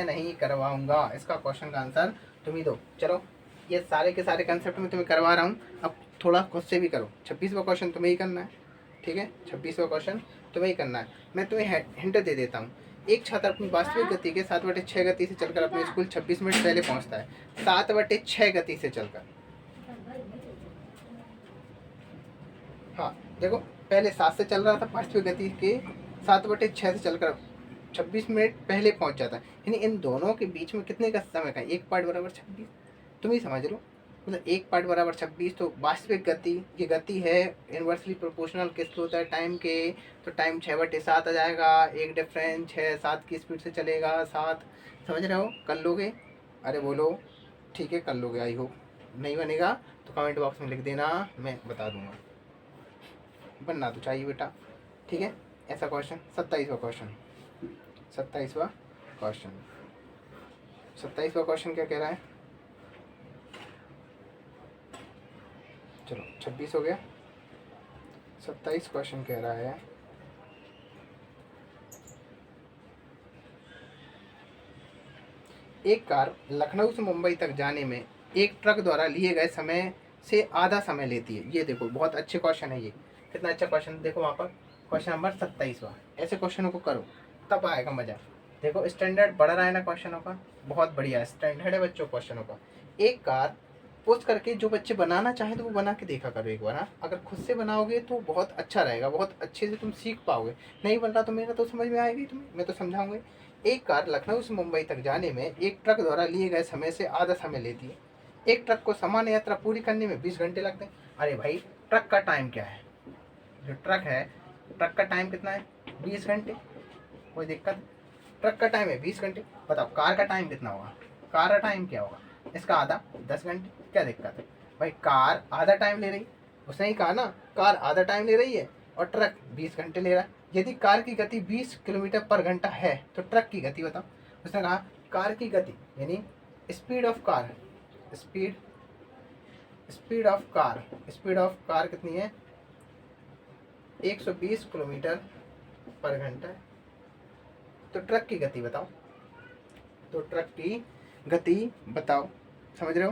नहीं करवाऊंगा, इसका क्वेश्चन का आंसर तुम ही दो। चलो ये सारे के सारे कंसेप्ट में तुम्हें करवा रहा हूँ, अब थोड़ा खुद से भी करो। 26वां क्वेश्चन तुम्हें ही करना है, ठीक है? 26वां क्वेश्चन तुम्हें ही करना है। मैं तुम्हें हिंट दे देता हूँ। एक छात्र अपनी वास्तविक गति के 7/6 गति से चलकर अपने स्कूल 26 मिनट पहले पहुंचता है, 7/6 गति से चलकर। हाँ देखो, पहले 7 से चल रहा था, वास्तविक गति के 7/6 से चलकर 26 मिनट पहले पहुंच जाता है, यानी इन दोनों के बीच में कितने का समय का? 1 पार्ट बराबर 26, तुम ही समझ लो, मतलब 1 पार्ट बराबर 26। तो वास्तविक गति, ये गति है इनवर्सली प्रोपोर्शनल किसके होता है? टाइम के, तो टाइम 6/7 आ जाएगा, एक डिफरेंस है, 7 की स्पीड से चलेगा, 7, समझ रहे हो? कर लोगे? अरे बोलो, ठीक है कर लोगे, आई होप। नहीं बनेगा तो कमेंट बॉक्स में लिख देना, मैं बता दूंगा। बनना तो चाहिए बेटा, ठीक है? ऐसा क्वेश्चन 27वां क्वेश्चन, 27वां क्वेश्चन क्या कह रहा है? चलो 26 हो गया, 27 क्वेश्चन कह रहा है एक कार लखनऊ से मुंबई तक जाने में एक ट्रक द्वारा लिए गए समय से आधा समय लेती है। ये देखो बहुत अच्छे क्वेश्चन है, ये कितना अच्छा क्वेश्चन, देखो वहाँ पर क्वेश्चन नंबर 27वां। ऐसे क्वेश्चनों को करो तब आएगा मजा। देखो स्टैंडर्ड बढ़ रहा है ना क्वेश्चनों का, बहुत बढ़िया स्टैंडर्ड है बच्चों क्वेश्चनों का। एक कार पोस्ट करके जो बच्चे बनाना चाहे तो वो बना के देखा करो एक बार। हाँ, अगर खुद से बनाओगे तो बहुत अच्छा रहेगा, बहुत अच्छे से तुम सीख पाओगे। नहीं बन रहा तो मेरा तो समझ में आएगी तुम्हें, मैं तो समझाऊंगी। एक कार लखनऊ से मुंबई तक जाने में एक ट्रक द्वारा लिए गए समय से आधा समय लेती है। एक ट्रक को सामान्य यात्रा पूरी करने में 20 घंटे लगते हैं। अरे भाई ट्रक का टाइम क्या है? जो ट्रक है, ट्रक का टाइम कितना है? 20 घंटे, कोई दिक्कत? ट्रक का टाइम है 20 घंटे, बताओ कार का टाइम कितना होगा? कार का टाइम क्या होगा? इसका आधा, 10 घंटे, क्या दिक्कत है भाई? कार आधा टाइम ले रही, उसने ही कहा ना, कार आधा टाइम ले रही है और ट्रक 20 घंटे ले रहा है। यदि कार की गति 20 किलोमीटर पर घंटा है तो ट्रक की गति बताओ। उसने कहा कार की गति यानी speed of car, speed of car कितनी है? 120 किलोमीटर पर घंटा। तो ट्रक की गति बताओ, समझ रहे हो?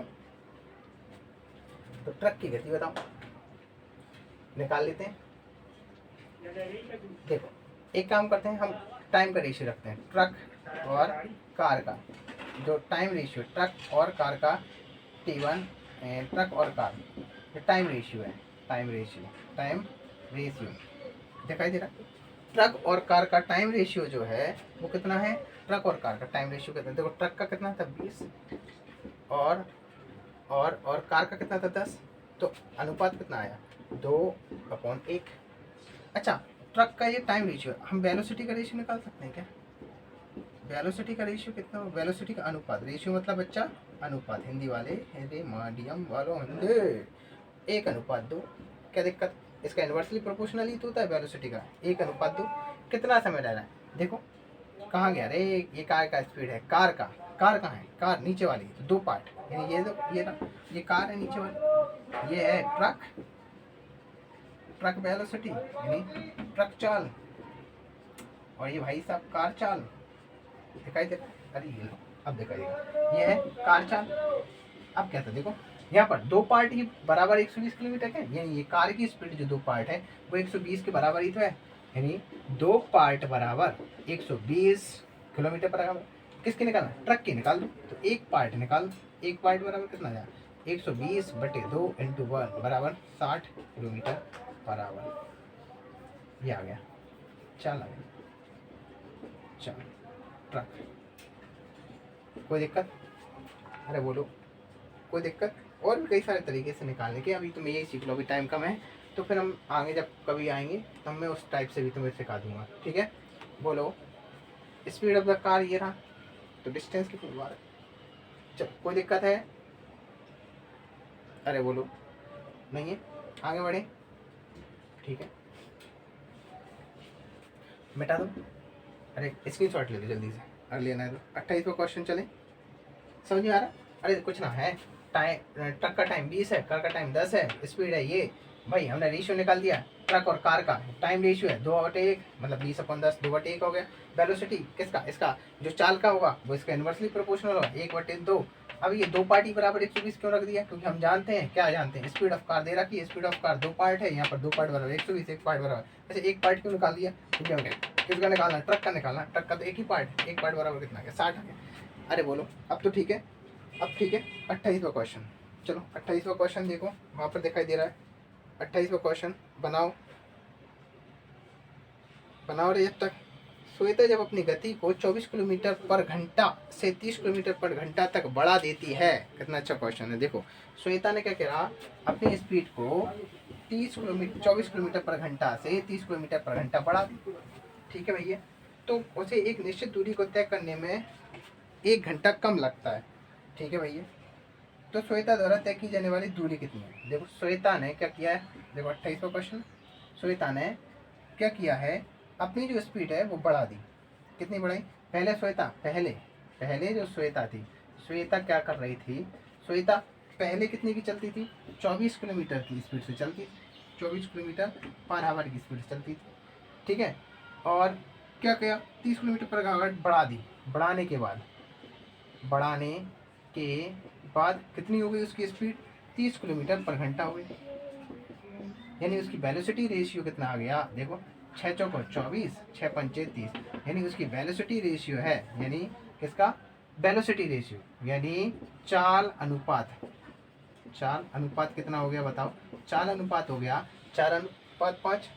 तो ट्रक की गति बताओ, निकाल लेते हैं। देखो एक काम करते हैं, हम टाइम का रेशियो रखते हैं, ट्रक और कार का जो टाइम रेशियो, ट्रक और कार का T1, ट्रक और कार जो टाइम रेशियो है, टाइम रेशियो दिखाई दे रहा? ट्रक और कार का टाइम रेशियो जो है वो कितना है? ट्रक और कार का टाइम रेशियो कितना? देखो ट्रक का कितना था 20 और कार का कितना था 10, तो अनुपात कितना आया? 2/1। अच्छा ट्रक का ये टाइम रेशियो, हम वेलोसिटी का रेशियो निकाल सकते हैं क्या? वेलोसिटी का रेशियो कितना? वेलोसिटी का अनुपात, रेशियो मतलब बच्चा अनुपात, हिंदी वाले, हिंदी मीडियम वालों हिंदी, 1/2। क्या दिक्कत? इसका इन्वर्सली प्रोपोर्शनल ही तो होता है वेलोसिटी का, 1/2। कितना समय ले रहा है? देखो कहाँ गया? अरे ये कार का स्पीड है, कार कहाँ है? कार नीचे वाली, तो 2 पार्ट, यानी ये कार है नीचे वाली, ये है ट्रक वेलोसिटी यानी ट्रक चाल, और ये भाई साहब कार चाल। दिखाई दे? अरे ये लो अब दिखाई देगा, ये है कार चाल। अब क्या था? देखो यहाँ पर दो पार्ट ही बराबर 120 किलोमीटर के, यानी ये कार की स्पीड जो दो पार्ट है वो 120 के बराबर ही तो है, यानी दो पार्ट बराबर 120 किलोमीटर पर आवर। किसकी निकालना, ट्रक की निकाल दो, तो एक पार्ट निकाल दो, एक पार्ट बराबर कितना आ जाएगा 120/2 × 1 बराबर 60 किलोमीटर पर आवर। ये आ गया, चल आ गया, चल ट्रक। कोई दिक्कत, अरे बोलो कोई दिक्कत। और भी कई सारे तरीके से निकालने के, अभी तुम यही सीख लो, अभी टाइम कम है, तो फिर हम आगे जब कभी आएंगे तो मैं उस टाइप से भी तुम्हें सिखा दूंगा, ठीक है। बोलो स्पीड ऑफ द कार ये रहा, तो डिस्टेंस कितनी बार, चल कोई दिक्कत है, अरे बोलो नहीं है, आगे बढ़े, ठीक है, मिटा दो, अरे स्क्रीनशॉट ले लो जल्दी से, अरे लेना है तो 28वां क्वेश्चन चले, समझ में आ रहा, अरे कुछ ना है, टाइम ट्रक का टाइम 20 है, कार का टाइम 10 है, स्पीड है ये, भाई हमने रेशियो निकाल दिया, ट्रक और कार का टाइम रेशियो है 2/1, मतलब 20/10 2/1 हो गया। वेलोसिटी किसका, इसका जो चाल का होगा वो इसका इन्वर्सली प्रोपोर्शनल होगा 1/2। अब ये दो पार्टी बराबर 120 क्यों रख दिया, क्योंकि हम जानते हैं, क्या जानते हैं, स्पीड ऑफ कार दे रखी है, स्पीड ऑफ कार दो पार्ट है, यहाँ पर दो पार्ट बराबर 120, एक पार्ट बराबर, वैसे एक पार्ट क्यों निकाल दिया, क्योंकि हमने किसका निकालना, ट्रक का निकालना, ट्रक का तो एक ही पार्ट है, एक पार्ट बराबर कितना आ गया 60 आ गया। अरे बोलो अब तो ठीक है, अब ठीक है। 28वां क्वेश्चन, चलो 28वां क्वेश्चन देखो, वहाँ पर दिखाई दे रहा है 28वां क्वेश्चन, बनाओ बनाओ रे। जब तक श्वेता जब अपनी गति को 24 किलोमीटर पर घंटा से 30 किलोमीटर पर घंटा तक बढ़ा देती है, कितना अच्छा क्वेश्चन है। देखो श्वेता ने क्या करा, अपनी स्पीड को 24 किलोमीटर पर घंटा से 30 किलोमीटर पर घंटा बढ़ा दी, ठीक है भैया। तो उसे एक निश्चित दूरी को तय करने में 1 घंटा कम लगता है, ठीक है भैया। तो श्वेता द्वारा तय की जाने वाली दूरी कितनी है, देखो श्वेता ने क्या किया है, देखो 28वां क्वेश्चन, श्वेता ने क्या किया है, अपनी जो स्पीड है वो बढ़ा दी, कितनी बढ़ाई, पहले श्वेता पहले जो श्वेता थी, श्वेता क्या कर रही थी, श्वेता पहले कितने की चलती थी, 24 किलोमीटर की स्पीड से चलती थी, 24 किलोमीटर पर आवर की स्पीड से चलती थी, ठीक है। और क्या किया, 30 किलोमीटर पर आवर बढ़ा दी, बढ़ाने के बाद कितनी हो गई उसकी स्पीड, 30 किलोमीटर पर घंटा हो गई, यानी उसकी वेलोसिटी रेशियो कितना आ गया, देखो 6 चौको 24, 6 पंचे 30, यानी उसकी वेलोसिटी रेशियो है, यानी किसका, वेलोसिटी रेशियो, यानी चाल अनुपात कितना हो गया बताओ, चाल अनुपात हो गया 4:5।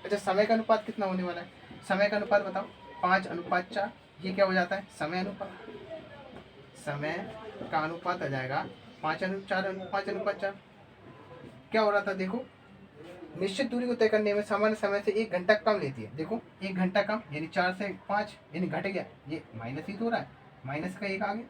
अच्छा समय का अनुपात कितना होने वाला है, समय का अनुपात बताओ, 5:4, ये क्या हो जाता है, समय का अनुपात आ जाएगा 5:4। क्या हो रहा था, देखो निश्चित दूरी को तय करने में सामान्य समय से 1 घंटा कम लेती है, देखो 1 घंटा कम, यानी 4 से 5, यानी घट गया, ये माइनस ही तो हो रहा है, माइनस का 1 आ गया,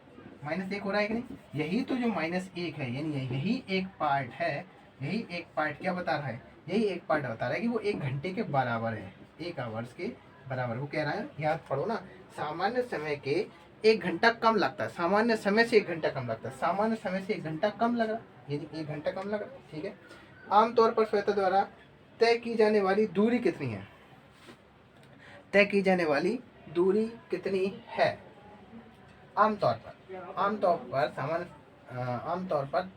-1 हो रहा है कि नहीं, यही तो जो -1 है, यानी यही एक पार्ट है, यही एक पार्ट क्या बता रहा है, यही एक पार्ट बता रहा है कि वो 1 घंटे के बराबर है, 1 आवर्स के बराबर। वो कह रहा है, याद पढ़ो ना, सामान्य समय के 1 घंटा कम लगता है, सामान्य समय से 1 घंटा कम लगता है, सामान्य समय से 1 घंटा कम लग रहा, यदि 1 घंटा कम लग रहा, ठीक है। आमतौर पर श्वेता द्वारा तय की जाने वाली दूरी कितनी है, तय की जाने वाली दूरी कितनी है, आमतौर पर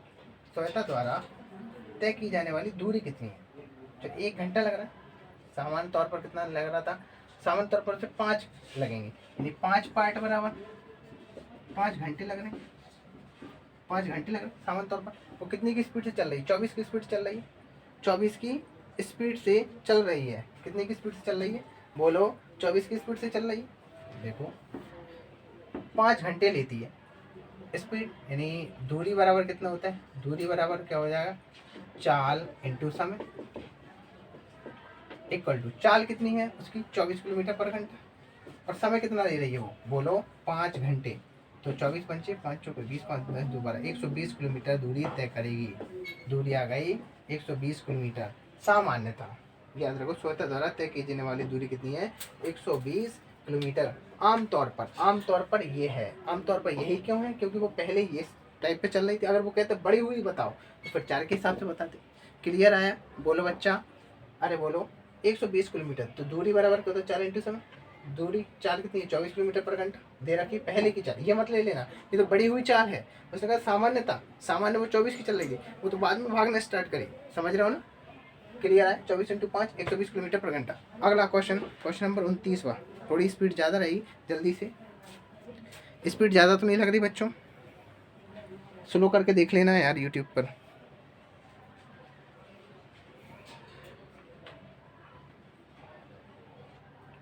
श्वेता द्वारा तय की जाने वाली दूरी कितनी है, जो 1 घंटा लग रहा है, सामान्य तौर पर कितना लग रहा था, सामान्य तौर पर 5 लगेंगे, यानी 5 पार्ट बराबर 5 घंटे लग रहे हैं, 5 घंटे लग रहे हैं सामान्य तौर पर। वो कितनी की स्पीड से चल रही है, 24 की स्पीड चल रही है, 24 की स्पीड से चल रही है, कितने की स्पीड से चल रही है, बोलो 24 की स्पीड से चल रही है। देखो 5 घंटे लेती है स्पीड, यानी दूरी बराबर कितना होता है, दूरी बराबर क्या हो जाएगा, चाल इंटू समय, इक्वल टू चाल कितनी है उसकी 24 किलोमीटर पर घंटा, और समय कितना ले रही है वो, बोलो 5 घंटे, तो 24 पंचे 5 चौके 20 5 10 दोबारा 120 किलोमीटर दूरी तय करेगी, दूरी आ गई 120 किलोमीटर। सामान्यतः याद रखो श्वेता द्वारा तय की जाने वाली दूरी कितनी है, 120 किलोमीटर। आमतौर पर ये है, आमतौर पर यही क्यों है, क्योंकि वो पहले ये टाइप पे चल रही थी, अगर वो कहते बड़ी हुई बताओ तो फिर 4 के हिसाब से बताते। क्लियर आया, बोलो बच्चा, अरे बोलो 120 किलोमीटर, तो दूरी बराबर क्या होता है, 4 इंटू समय, दूरी चाल कितनी है, 24 किलोमीटर पर घंटा दे रखी पहले की चाल, ये मत ले लेना, ये तो बढ़ी हुई चाल है। उसने कहा सामान्य था, सामान्य वो 24 की चल रही थी, वो तो बाद में भागना स्टार्ट करी, समझ रहे हो ना। क्लियर है, 24 इंटू 5 120 किलोमीटर पर घंटा। अगला क्वेश्चन, क्वेश्चन नंबर 29वां। थोड़ी स्पीड ज़्यादा रही, जल्दी से, स्पीड ज़्यादा तो नहीं लग रही बच्चों, स्लो करके देख लेना यार यूट्यूब पर।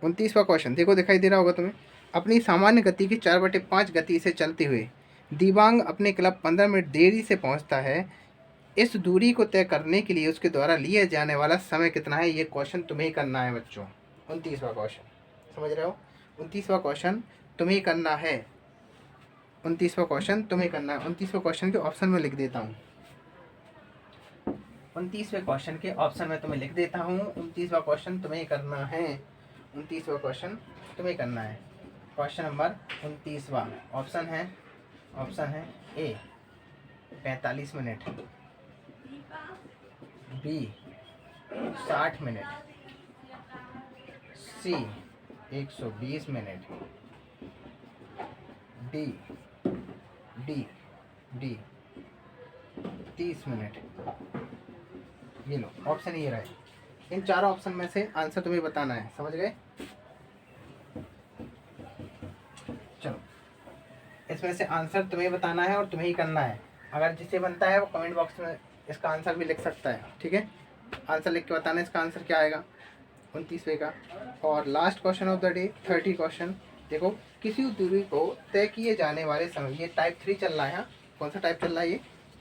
उनतीसवां क्वेश्चन देखो, दिखाई दे रहा होगा तुम्हें। अपनी सामान्य गति की 4/5 गति से चलते हुए दिबांग अपने क्लब 15 मिनट देरी से पहुंचता है। इस दूरी को तय करने के लिए उसके द्वारा लिया जाने वाला समय कितना है, ये क्वेश्चन तुम्हें ही करना है बच्चों। 29वां क्वेश्चन, समझ रहे हो। 29वां क्वेश्चन तुम्हें करना है, 29वां क्वेश्चन तुम्हें करना है। 29वें क्वेश्चन के ऑप्शन में लिख देता हूँ, 29वें क्वेश्चन के ऑप्शन में तुम्हें लिख देता हूँ। 29वां क्वेश्चन तुम्हें करना है, 29वां क्वेश्चन तुम्हें करना है। क्वेश्चन नंबर 29वां ऑप्शन है, ऑप्शन है ए 45 मिनट, बी 60 मिनट, सी 120 minute, D D D 30 minute. ये लो ऑप्शन ये रहे, इन चारों ऑप्शन में से आंसर तुम्हें बताना है, समझ गए। चलो, इसमें से आंसर तुम्हें बताना है और तुम्हें ही करना है। अगर जिसे बनता है वो कमेंट बॉक्स में इसका आंसर भी लिख सकता है, ठीक है। आंसर लिख के बताना है इसका आंसर क्या आएगा 29वें का। और last question of the day, 30 question. देखो, किसी दूरी को तय किए जाने वाले समय, ये टाइप 3 चल रहा है। हाँ, कौन सा टाइप चल रहा है, ये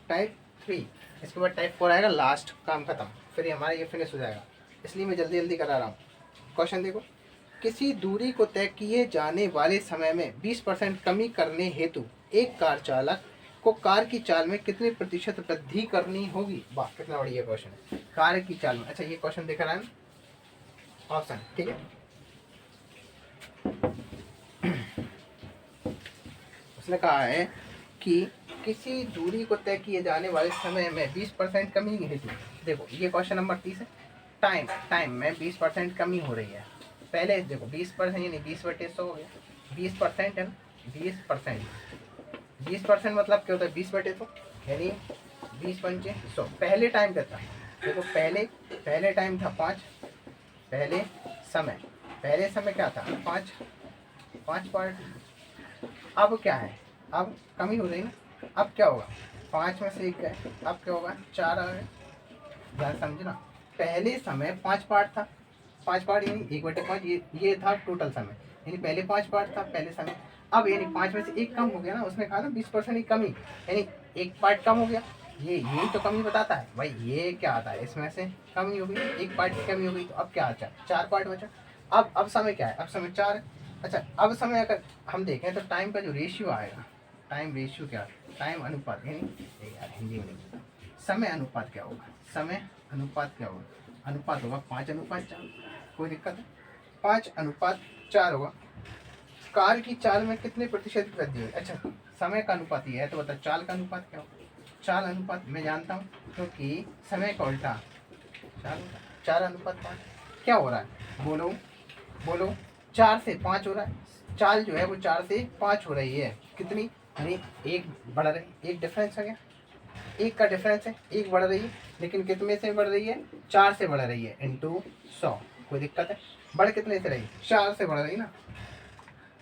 टाइप 3। इसके बाद टाइप 4 आएगा, लास्ट काम खत्म, फिर ये हमारा ये फिनिश हो जाएगा, इसलिए मैं जल्दी जल्दी करा रहा हूँ। क्वेश्चन देखो, किसी दूरी को तय किए जाने वाले समय में 20% कमी करने हेतु एक कार चालक को कार की चाल में कितने प्रतिशत वृद्धि करनी होगी। वाह, कितना बढ़िया क्वेश्चन है, कार की चाल में। अच्छा, ये क्वेश्चन दिख रहा है ऑप्शन, ठीक है। उसने कहा है कि किसी दूरी को तय किए जाने वाले समय में 20% कमी हेतु, देखो ये क्वेश्चन नंबर 30 है। टाइम में 20% कमी हो रही है। पहले देखो 20% यानी 20/100 हो गया, 20% है ना, 20%, 20% मतलब क्या होता है 20/100 यानी 20×5 100। पहले टाइम क्या था, देखो पहले टाइम था 5, पहले समय क्या था 5 पार्ट। अब क्या है, अब कमी हो रही ना, अब क्या होगा 5 में से 1 गए, अब क्या होगा 4 आ गए। ध्यान समझना, पहले समय 5 पार्ट था, 5 पार्ट यानी 1/5, ये था टोटल समय, यानी पहले 5 पार्ट था पहले समय। अब यानी 5 में से 1 कम हो गया ना, उसने कहा ना 20% की कमी, यानी 1 पार्ट कम हो गया। ये यही तो कमी बताता है भाई, ये क्या आता है, इसमें से कमी हो गई, 1 पार्ट की कमी हो गई, तो अब क्या बचा 4 पार्ट बचा। अब समय क्या है, अब समय 4 है। अच्छा, अब समय अगर हम देखें तो टाइम का जो रेशियो आएगा, टाइम रेशियो क्या, टाइम अनुपात, यानी यार हिंदी में नहीं पता, समय अनुपात क्या होगा, समय अनुपात क्या होगा, अनुपात होगा 5:4। कोई दिक्कत है, 5:4 होगा। कार की चाल में कितने प्रतिशत वृद्धि हुई। अच्छा, समय का अनुपात ये है, तो बता चाल का अनुपात क्या होगा। चाल अनुपात मैं जानता हूँ, क्योंकि समय का उल्टा चाल, 4:5 क्या हो रहा है, बोलो बोलो, 4 से 5 हो रहा है। चाल जो है वो 4 से 5 हो रही है, कितनी, यानी 1 बढ़ रही, 1 डिफरेंस आ गया, 1 का डिफरेंस है, 1 बढ़ रही है, लेकिन कितने से बढ़ रही है, 4 से बढ़ रही है, इंटू 100। कोई दिक्कत है, बढ़ कितने से रही, 4 से बढ़ रही ना,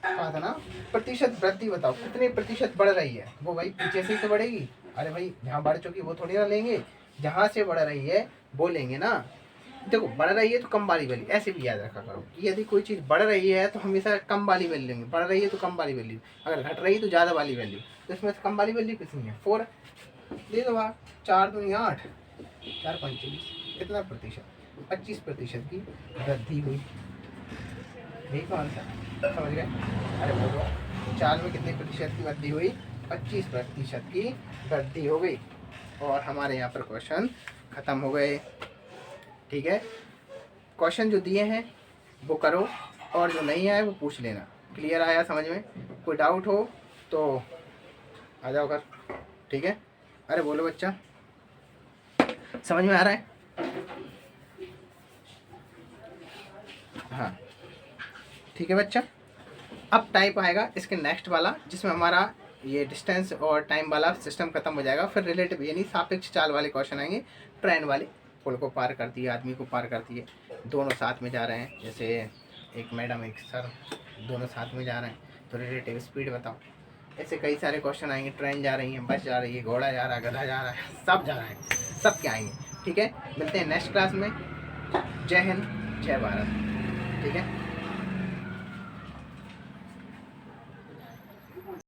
कहा था ना। प्रतिशत वृद्धि बताओ, कितने प्रतिशत बढ़ रही है, वो भाई पीछे से ही तो बढ़ेगी। अरे भाई, जहाँ बढ़ चुकी वो थोड़ी ना लेंगे, जहाँ से बढ़ रही है वो लेंगे ना। देखो, बढ़ रही है तो कम वाली वैल्यू, ऐसे भी याद रखा करो कि यदि कोई चीज़ बढ़ रही है तो हमेशा कम वाली वैल्यू लेंगे, बढ़ रही है तो कम वाली वैल्यू, अगर घट रही है तो ज़्यादा वाली वैल्यू। तो इसमें से कम वाली वैल्यू कितनी है, 4 दे दो वहाँ, 4 दूनी 8, 4×5 20, कितना प्रतिशत, 25% की वृद्धि हुई। यही तो आंसर, समझ गए। अरे बोलो, चाल में कितने प्रतिशत की वृद्धि हुई, 25% की वृद्धि हो गई। और हमारे यहाँ पर क्वेश्चन खत्म हो गए, ठीक है। क्वेश्चन जो दिए हैं वो करो, और जो नहीं आए वो पूछ लेना। क्लियर आया समझ में, कोई डाउट हो तो आ जाओ कर, ठीक है। अरे बोलो बच्चा, समझ में आ रहा है, हाँ ठीक है बच्चा। अब टाइप आएगा इसके नेक्स्ट वाला, जिसमें हमारा ये डिस्टेंस और टाइम वाला सिस्टम खत्म हो जाएगा। फिर रिलेटिव यानी सापेक्ष चाल वाले क्वेश्चन आएंगे। ट्रेन वाले पुल को पार करती है, आदमी को पार करती है, दोनों साथ में जा रहे हैं, जैसे एक मैडम एक सर दोनों साथ में जा रहे हैं, तो रिलेटिव स्पीड बताओ। ऐसे कई सारे क्वेश्चन आएंगे। ट्रेन जा रही है, बस जा रही है, घोड़ा जा रहा है, गधा जा रहा है, सब जा रहे हैं, सब क्या आएंगे। ठीक है, मिलते हैं नेक्स्ट क्लास में। जय हिंद, जय भारत। ठीक है।